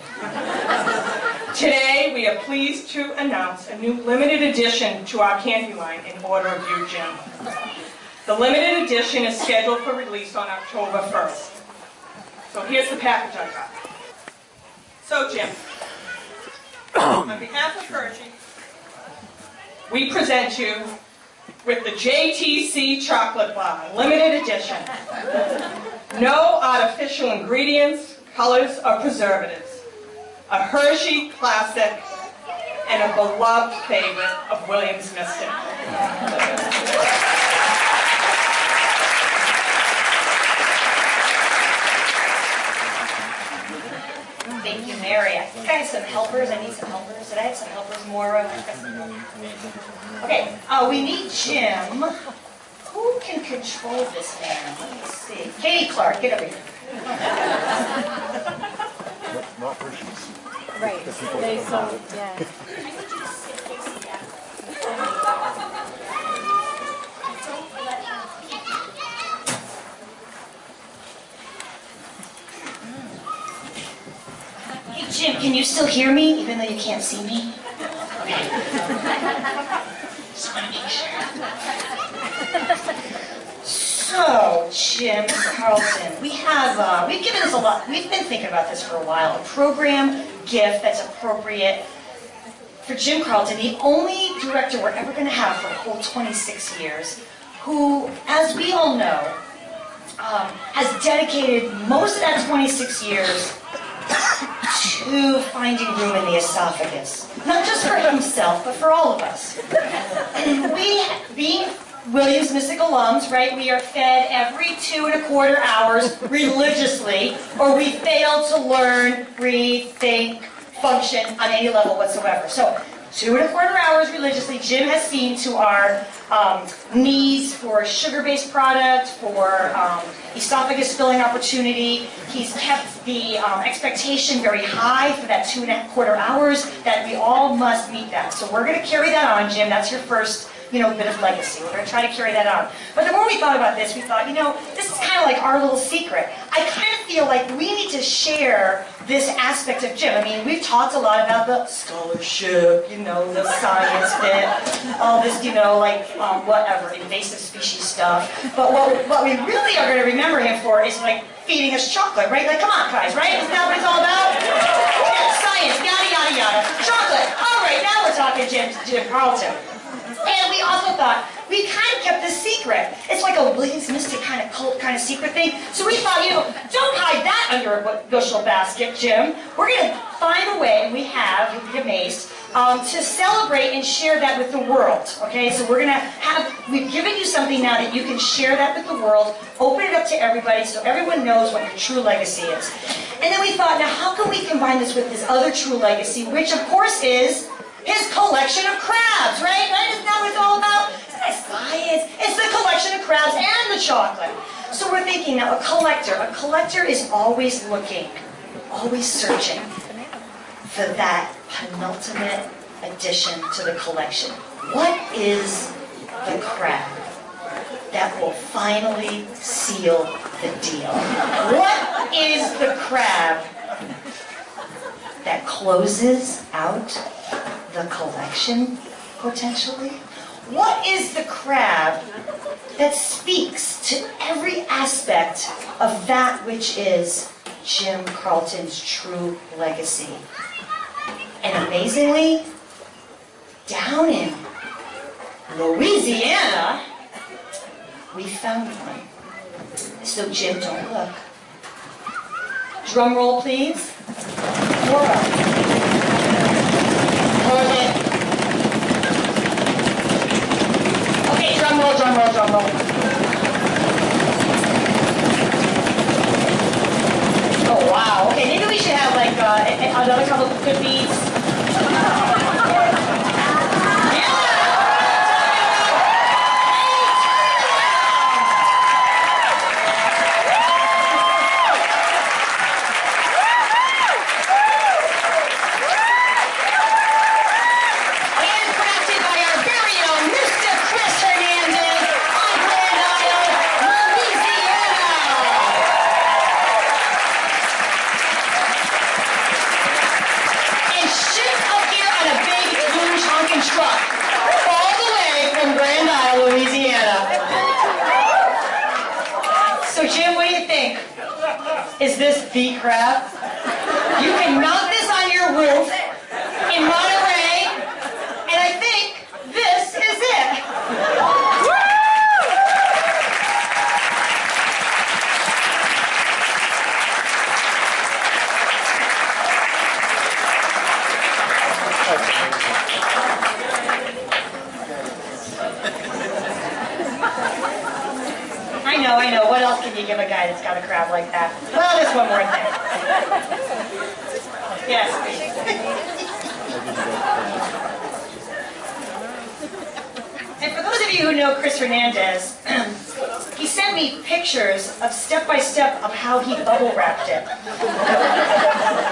Today, we are pleased to announce a new limited edition to our candy line in order of you, Jim. The limited edition is scheduled for release on October 1st. So here's the package I got. So, Jim, on behalf of Hershey, we present you with the JTC Chocolate Bar, limited edition. No artificial ingredients, colors, or preservatives. A Hershey classic and a beloved favorite of Williams Mystic. Thank you, Mary. I think I have some helpers. I need some helpers. Did I have some helpers more? Okay, we need Jim. Who can control this man? Let me see. Katie Clark, get over here. Not Hershey's. Right. They so, yeah. Hey, Jim, can you still hear me, even though you can't see me? Okay. Just want to make sure. So, Jim, Carlton, we've given this a lot. We've been thinking about this for a while. A program gift that's appropriate for Jim Carlton, the only director we're ever going to have for a whole 26 years, who, as we all know, has dedicated most of that 26 years to finding room in the esophagus. Not just for himself, but for all of us. We, being Williams Mystic alums, right, we are fed every 2¼ hours religiously, or we fail to learn, breathe, think, function on any level whatsoever. So, 2¼ hours religiously, Jim has seen to our needs for sugar-based product, for esophagus filling opportunity. He's kept the expectation very high for that 2¼ hours, that we all must meet that. So we're going to carry that on, Jim. That's your first, bit of legacy. We're going to try to carry that on. But the more we thought about this, we thought, this is kind of like our little secret. I kind of feel like we need to share this aspect of Jim. I mean, we've talked a lot about the scholarship, the science bit, all this, whatever, invasive species stuff. But what we really are going to remember him for is, feeding us chocolate, right? Come on, guys, right? Isn't that what it's all about? Yeah, science, yada, yada, yada. Chocolate. All right, now we're talking Jim Carlton. And we also thought, we kind of kept this secret. It's like a Williams Mystic kind of cult kind of secret thing. So we thought, don't hide that under a bushel basket, Jim. We're going to find a way, and we have, you'll be amazed, to celebrate and share that with the world. Okay, so we've given you something now that you can share that with the world, open it up to everybody so everyone knows what your true legacy is. And then we thought, now how can we combine this with this other true legacy, which of course is his collection of crabs, right? Isn't that what it's all about? Isn't that science? It's the collection of crabs and the chocolate. So we're thinking now, a collector is always looking, always searching for that penultimate addition to the collection. What is the crab that will finally seal the deal? What is the crab that closes out the collection, potentially? What is the crab that speaks to every aspect of that which is Jim Carlton's true legacy? And amazingly, down in Louisiana, we found one. So Jim, don't look. Drum roll, please. Hold it. Okay, drum roll, drum roll, drum roll. Oh, wow. Okay, maybe we should have like another couple of good beats. Is this the crab? You can mount this on your roof in Monterey, and I think this is it. I know. What else can you give a guy that's got a crab like that? Well, there's one more thing. Yes. And for those of you who know Chris Hernandez, he sent me pictures of step-by-step of how he bubble wrapped it.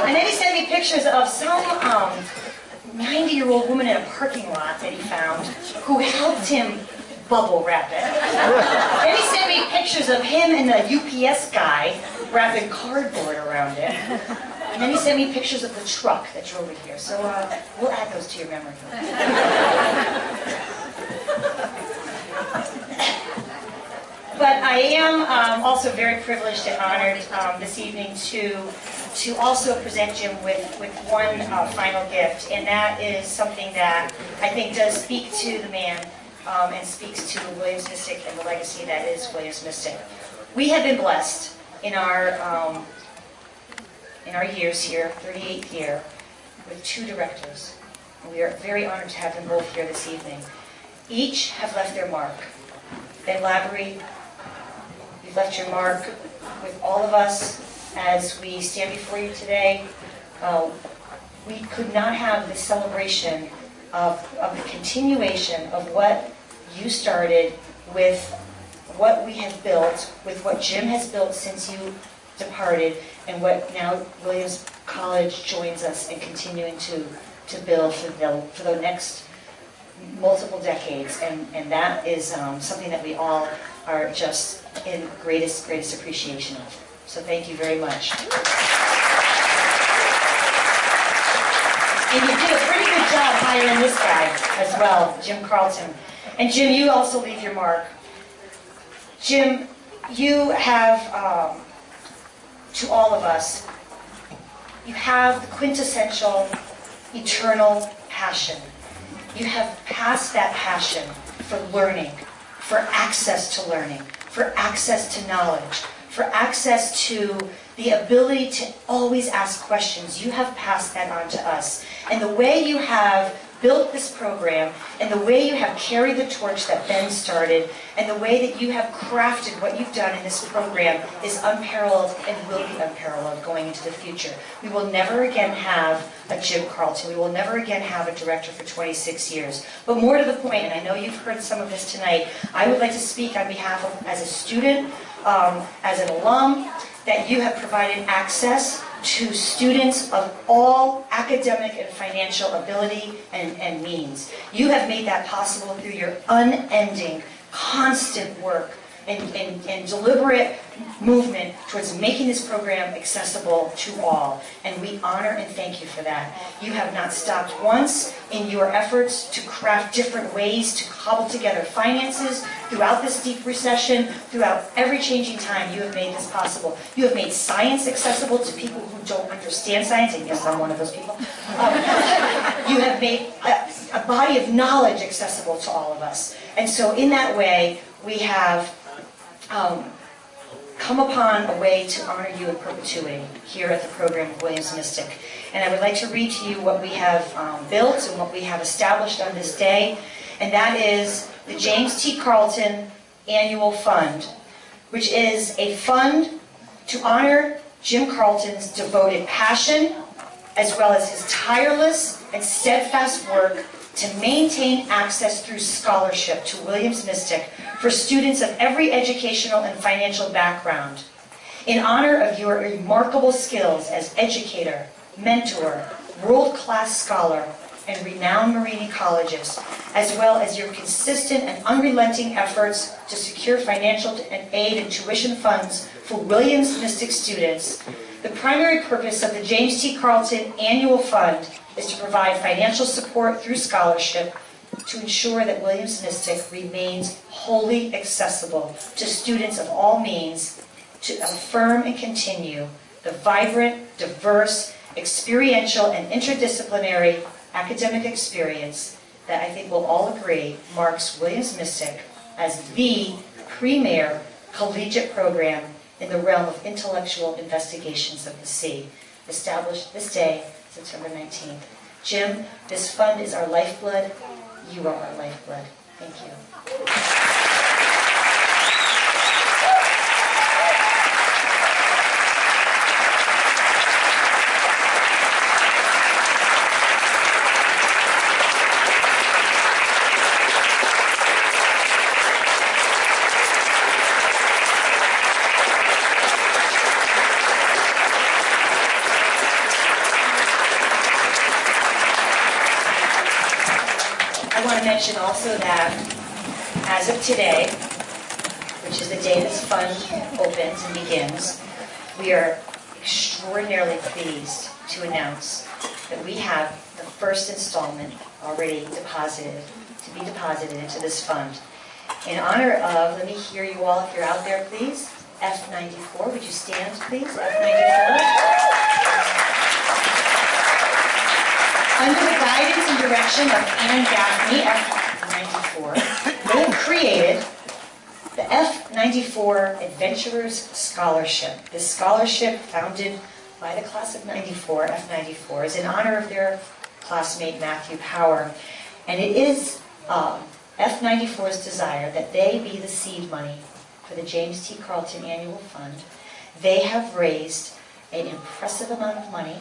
And then he sent me pictures of some 90-year-old woman in a parking lot that he found who helped him bubble wrap it. Then he sent me pictures of him and the UPS guy wrapping cardboard around it. And then he sent me pictures of the truck that drove it here. So we'll add those to your memory. But I am also very privileged and honored this evening to also present Jim with one final gift, and that is something that I think does speak to the man and speaks to the Williams Mystic and the legacy that is Williams Mystic. We have been blessed in our years here, 38th year, with two directors. And we are very honored to have them both here this evening. Each have left their mark. Ben Lavery, you've left your mark with all of us as we stand before you today. We could not have this celebration of the continuation of what you started with what we have built, with what Jim has built since you departed, and what now Williams College joins us in continuing to build for the next multiple decades. And that is something that we all are just in greatest appreciation of. So thank you very much. And you did a pretty good job hiring this guy as well, Jim Carlton. And Jim, you also leave your mark. Jim, you have, to all of us, you have the quintessential, eternal passion. You have passed that passion for learning, for access to learning, for access to knowledge, for access to the ability to always ask questions. You have passed that on to us. And the way you have built this program, and the way you have carried the torch that Ben started, and the way that you have crafted what you've done in this program is unparalleled and will be unparalleled going into the future. We will never again have a Jim Carlton. We will never again have a director for 26 years. But more to the point, and I know you've heard some of this tonight, I would like to speak on behalf of, as a student, as an alum, that you have provided access to students of all academic and financial ability and means. You have made that possible through your unending, constant work and deliberate movement towards making this program accessible to all. And we honor and thank you for that. You have not stopped once in your efforts to craft different ways to cobble together finances throughout this deep recession, throughout every changing time. You have made this possible. You have made science accessible to people who don't understand science, and yes, I'm one of those people. You have made a body of knowledge accessible to all of us. And so in that way, we have come upon a way to honor you in perpetuity here at the program of Williams Mystic. And I would like to read to you what we have built and what we have established on this day, and that is the James T. Carlton Annual Fund, which is a fund to honor Jim Carlton's devoted passion, as well as his tireless and steadfast work to maintain access through scholarship to Williams Mystic for students of every educational and financial background. In honor of your remarkable skills as educator, mentor, world-class scholar, and renowned marine ecologist, as well as your consistent and unrelenting efforts to secure financial aid and tuition funds for Williams Mystic students, the primary purpose of the James T. Carlton Annual Fund is to provide financial support through scholarship to ensure that Williams Mystic remains wholly accessible to students of all means, to affirm and continue the vibrant, diverse, experiential, and interdisciplinary academic experience that I think we'll all agree marks Williams Mystic as the premier collegiate program in the realm of intellectual investigations of the sea, established this day, September 19th. Jim, this fund is our lifeblood. You are our lifeblood. Thank you. I want to mention also that as of today, which is the day this fund opens and begins, we are extraordinarily pleased to announce that we have the first installment already to be deposited into this fund. In honor of, let me hear you all if you're out there, please, F94. Would you stand, please? F94. Under the guidance and direction of Ann Gaffney, F94, they have created the F94 Adventurers Scholarship. This scholarship, founded by the class of 94, F94, is in honor of their classmate Matthew Power. And it is F94's desire that they be the seed money for the James T. Carlton Annual Fund. They have raised an impressive amount of money,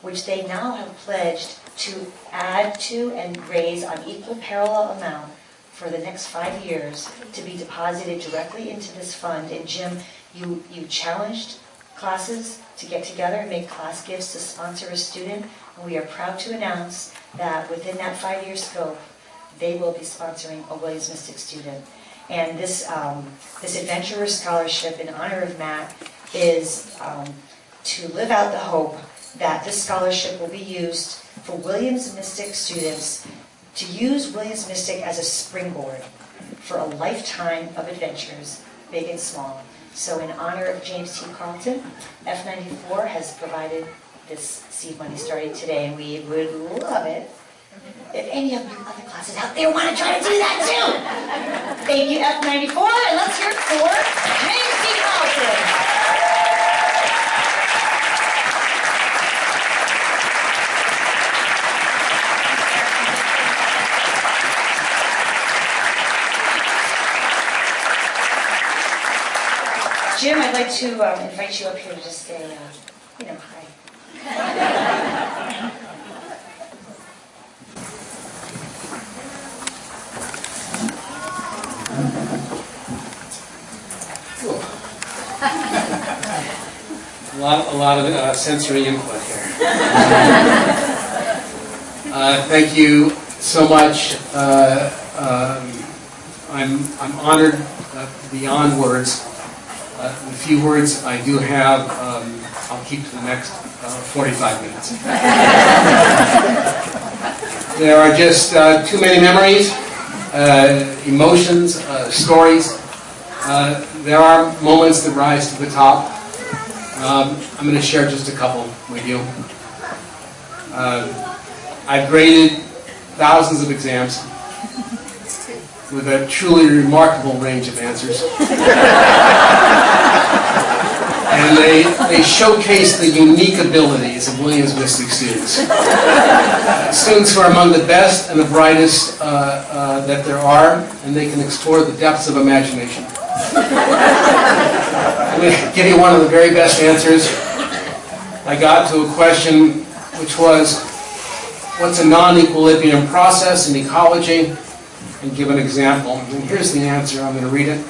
which they now have pledged to add to and raise on equal parallel amount for the next 5 years to be deposited directly into this fund. And Jim, you challenged classes to get together and make class gifts to sponsor a student. And we are proud to announce that within that 5-year scope, they will be sponsoring a Williams Mystic student. And this Adventurer Scholarship in honor of Matt is to live out the hope that this scholarship will be used for Williams Mystic students to use Williams Mystic as a springboard for a lifetime of adventures, big and small. So in honor of James T. Carlton, F94 has provided this seed money starting today, and we would love it if any of you other classes out there want to try to do that too. Thank you, F94, and let's hear it for James T. Carlton. Jim, I'd like to invite you up here to just say, hi. A lot of sensory input here. Thank you so much. I'm honored beyond words. The few words I do have, I'll keep to the next 45 minutes. There are just too many memories, emotions, stories. There are moments that rise to the top. I'm going to share just a couple with you. I've graded thousands of exams with a truly remarkable range of answers. And they showcase the unique abilities of Williams Mystic students. Students who are among the best and the brightest that there are, and they can explore the depths of imagination. I'm going to give you one of the very best answers. I got to a question which was, what's a non-equilibrium process in ecology? And give an example. And here's the answer. I'm going to read it.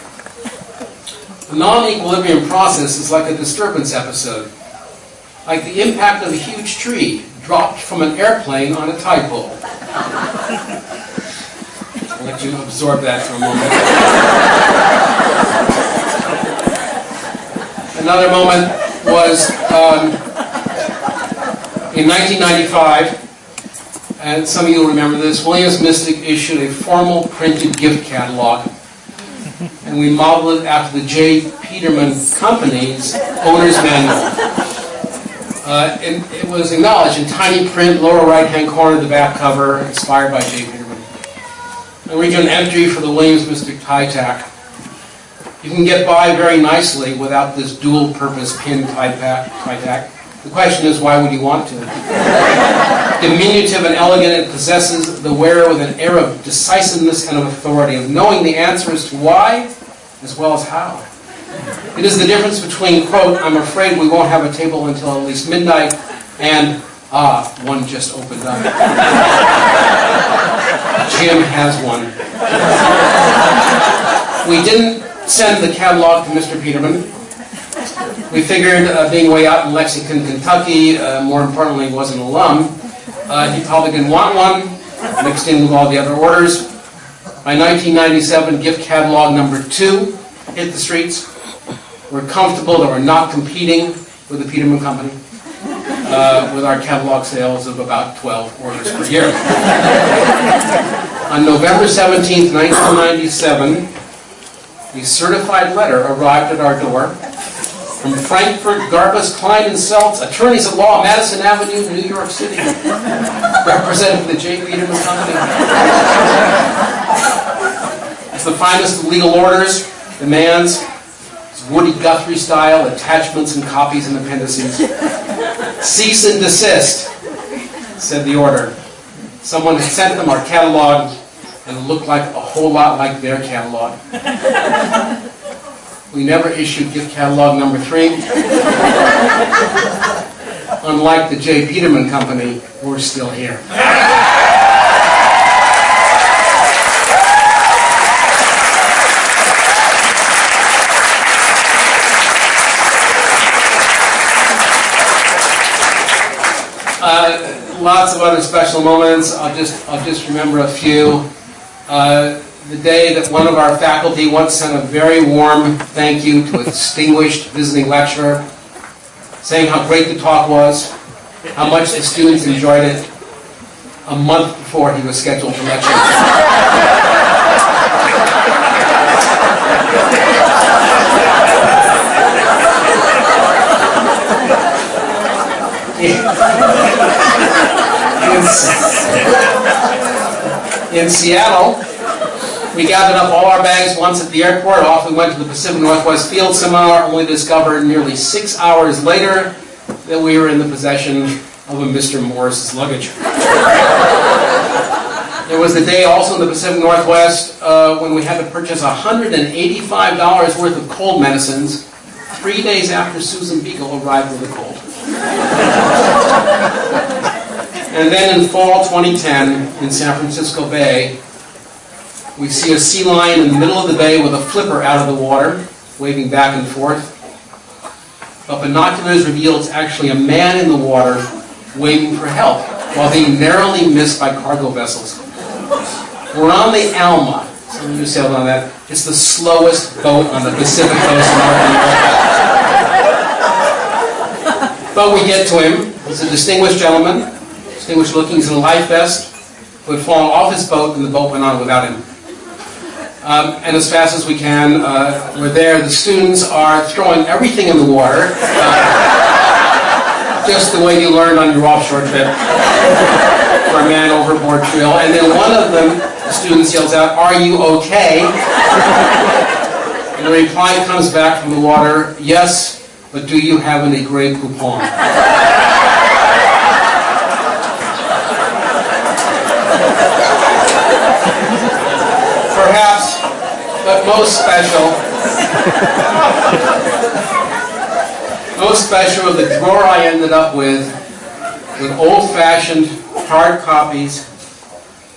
A non-equilibrium process is like a disturbance episode, like the impact of a huge tree dropped from an airplane on a tide pole. I'll let you absorb that for a moment. Another moment was in 1995. And some of you will remember this, Williams Mystic issued a formal printed gift catalog, and we modeled it after the J. Peterman Company's owner's manual. And it was acknowledged in tiny print, lower right-hand corner of the back cover, inspired by J. Peterman. And we did an entry for the Williams Mystic tie tack. You can get by very nicely without this dual-purpose pin tie tack. The question is, why would you want to? Diminutive and elegant, it possesses the wearer with an air of decisiveness and of authority, of knowing the answer as to why, as well as how. It is the difference between, quote, I'm afraid we won't have a table until at least midnight, and, one just opened up. Jim has one. We didn't send the catalog to Mr. Peterman. We figured, being way out in Lexington, Kentucky, more importantly, was an alum, he probably didn't want one, mixed in with all the other orders. By 1997, gift catalog number 2 hit the streets. We're comfortable that we're not competing with the Peterman Company, with our catalog sales of about 12 orders per year. On November 17th, 1997, a certified letter arrived at our door from Frankfurt, Garbus, Klein & Seltz, attorneys at law, Madison Avenue, New York City, representing the J. Peterman Company. It's the finest of legal orders, demands, Woody Guthrie style, attachments and copies and appendices. Cease and desist, said the order. Someone had sent them our catalog, and it looked like a whole lot like their catalog. We never issued gift catalog number 3. Unlike the J. Peterman Company, we're still here. Lots of other special moments. I'll just remember a few. The day that one of our faculty once sent a very warm thank you to a distinguished visiting lecturer, saying how great the talk was, how much the students enjoyed it, a month before he was scheduled to lecture. In Seattle, we gathered up all our bags once at the airport. Off we went to the Pacific Northwest field seminar, only to discover nearly 6 hours later that we were in the possession of a Mr. Morris's luggage. There was the day also in the Pacific Northwest when we had to purchase $185 worth of cold medicines 3 days after Susan Beagle arrived with a cold. And then in fall 2010, in San Francisco Bay, we see a sea lion in the middle of the bay with a flipper out of the water, waving back and forth. but binoculars revealed it's actually a man in the water waving for help while being narrowly missed by cargo vessels. We're on the Alma. Some of you sailed on that. It's the slowest boat on the Pacific coast of North America. But we get to him. He's a distinguished gentleman, distinguished looking. He's in a life vest, who had fallen off his boat, and the boat went on without him. And as fast as we can, we're there. The students are throwing everything in the water, just the way you learned on your offshore trip, for a man overboard drill. And then one of them, the students, yells out, "Are you okay?" And the reply comes back from the water, "Yes, but do you have any Grey Poupon?" Perhaps, but most special of the drawer I ended up with old-fashioned hard copies,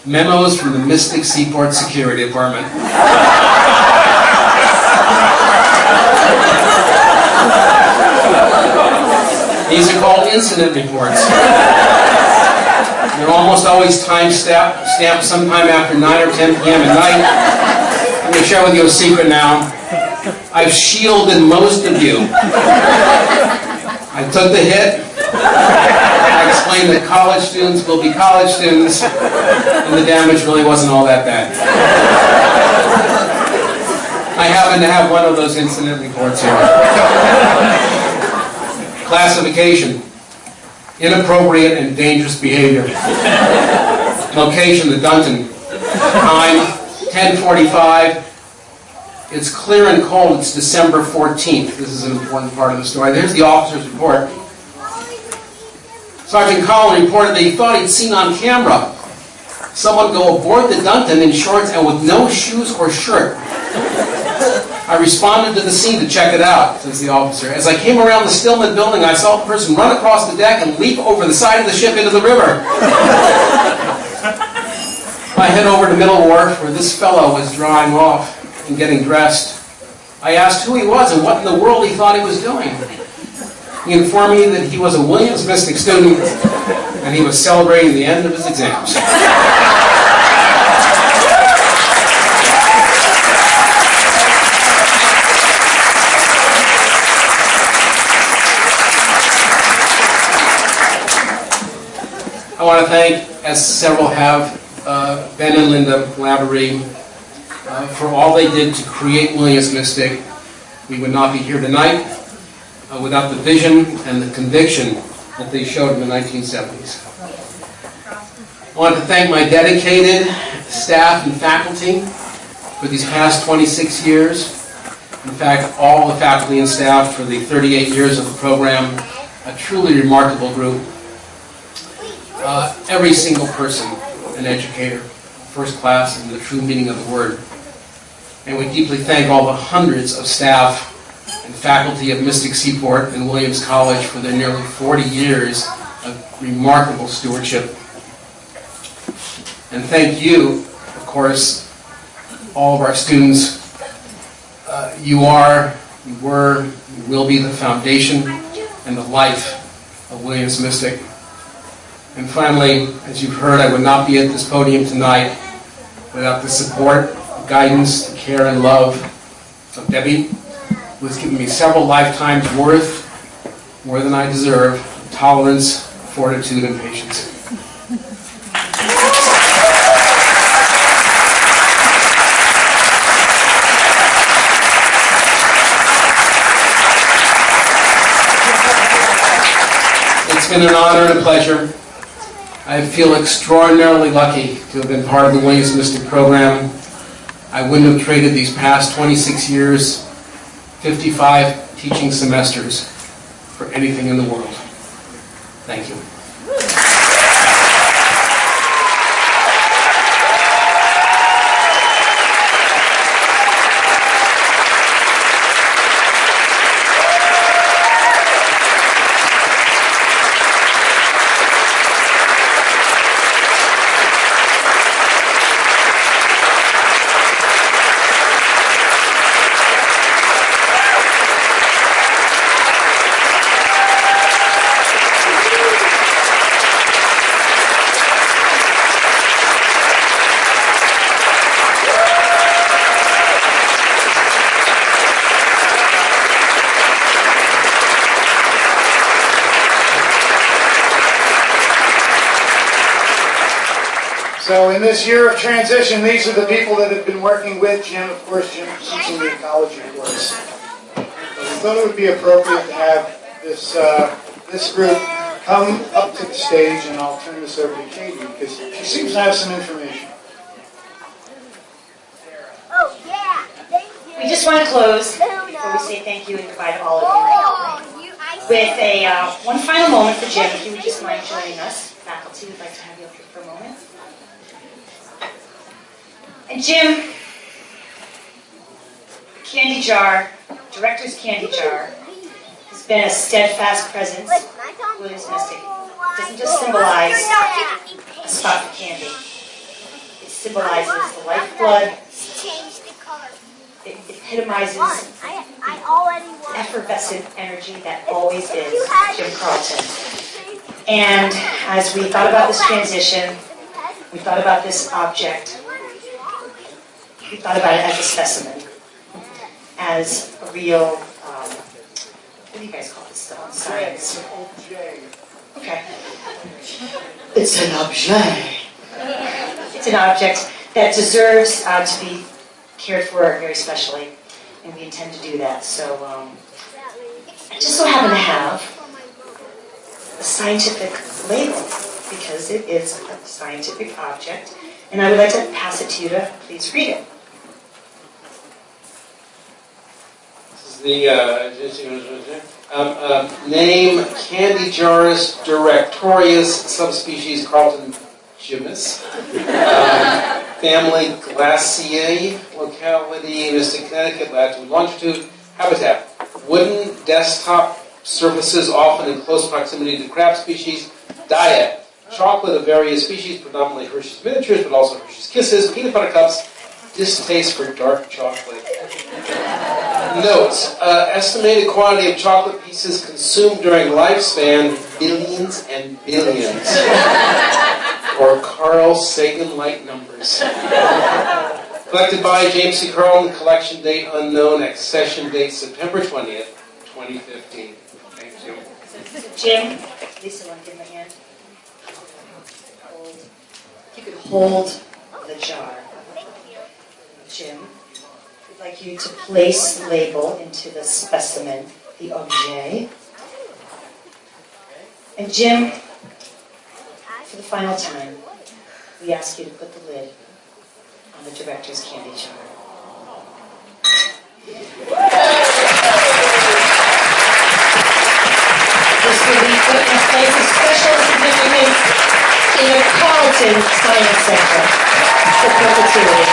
memos from the Mystic Seaport Security Department. These are called incident reports. They're almost always time-stamped sometime after 9 or 10 p.m. at night. I'm going to share with you a secret now. I've shielded most of you. I took the hit. I explained that college students will be college students, and the damage really wasn't all that bad. I happen to have one of those incident reports here. Classification: inappropriate and dangerous behavior. Location: the Dunton. Time: 10:45. It's clear and cold. It's December 14th. This is an important part of the story. There's the officer's report. Sergeant Collin reported that he thought he'd seen on camera someone go aboard the Dunton in shorts and with no shoes or shirt. I responded to the scene to check it out, says the officer. As I came around the Stillman building, I saw a person run across the deck and leap over the side of the ship into the river. I head over to Middle Wharf, where this fellow was drying off and getting dressed. I asked who he was and what in the world he thought he was doing. He informed me that he was a Williams Mystic student and he was celebrating the end of his exams. I want to thank, as several have, Ben and Linda Lavery, for all they did to create Williams Mystic. We would not be here tonight without the vision and the conviction that they showed in the 1970s. I want to thank my dedicated staff and faculty for these past 26 years. In fact, all the faculty and staff for the 38 years of the program, a truly remarkable group. Every single person, an educator, first class in the true meaning of the word. And we deeply thank all the hundreds of staff and faculty of Mystic Seaport and Williams College for their nearly 40 years of remarkable stewardship. And thank you, of course, all of our students. You are, you were, you will be the foundation and the life of Williams Mystic. And finally, as you've heard, I would not be at this podium tonight without the support, guidance, the care, and love of Debbie, who has given me several lifetimes worth, more than I deserve, of tolerance, fortitude, and patience. It's been an honor and a pleasure. I feel extraordinarily lucky to have been part of the Williams Mystic program. I wouldn't have traded these past 26 years, 55 teaching semesters, for anything in the world. Thank you. So in this year of transition, these are the people that have been working with Jim. Of course, Jim teaching the ecology course. But we thought it would be appropriate to have this group come up to the stage, and I'll turn this over to Katie because she seems to have some information. Oh, yeah. Thank you. We just want to close before we say thank you and goodbye to all of you with one final moment for Jim. If you would just mind joining us, faculty, we'd like to have you up here for a moment. And Jim, the candy jar, director's candy jar, has been a steadfast presence. Williams Mystic doesn't just symbolize a spot for candy. It symbolizes the lifeblood. It epitomizes the effervescent energy that always is Jim Carlton. And as we thought about this transition, we thought about this object, we thought about it as a specimen, as a real, what do you guys call this stuff? Science. Okay. It's an object. It's an object that deserves to be cared for very specially, and we intend to do that. So I just so happen to have a scientific label, because it is a scientific object, and I would like to pass it to you to please read it. This is the name Candy Jarus directorius, subspecies Carlton Jimus, family Glaciae, locality Mystic, Connecticut, latitude, longitude, habitat wooden desktop surfaces, often in close proximity to crab species. Diet chocolate of various species, predominantly Hershey's miniatures, but also Hershey's Kisses, peanut butter cups. Distaste for dark chocolate. Notes: estimated quantity of chocolate pieces consumed during lifespan, billions and billions. Or Carl Sagan-like numbers. Collected by James C. Carlton, collection date unknown, accession date September 20th, 2015. Thank you. Jim, Lisa, want to give him a hand? If you could hold the jar. Jim, we'd like you to place the label into the specimen, the objet. And Jim, for the final time, we ask you to put the lid on the director's candy jar. This will be put in place of special significance in the Carlton Science Center for perpetuity.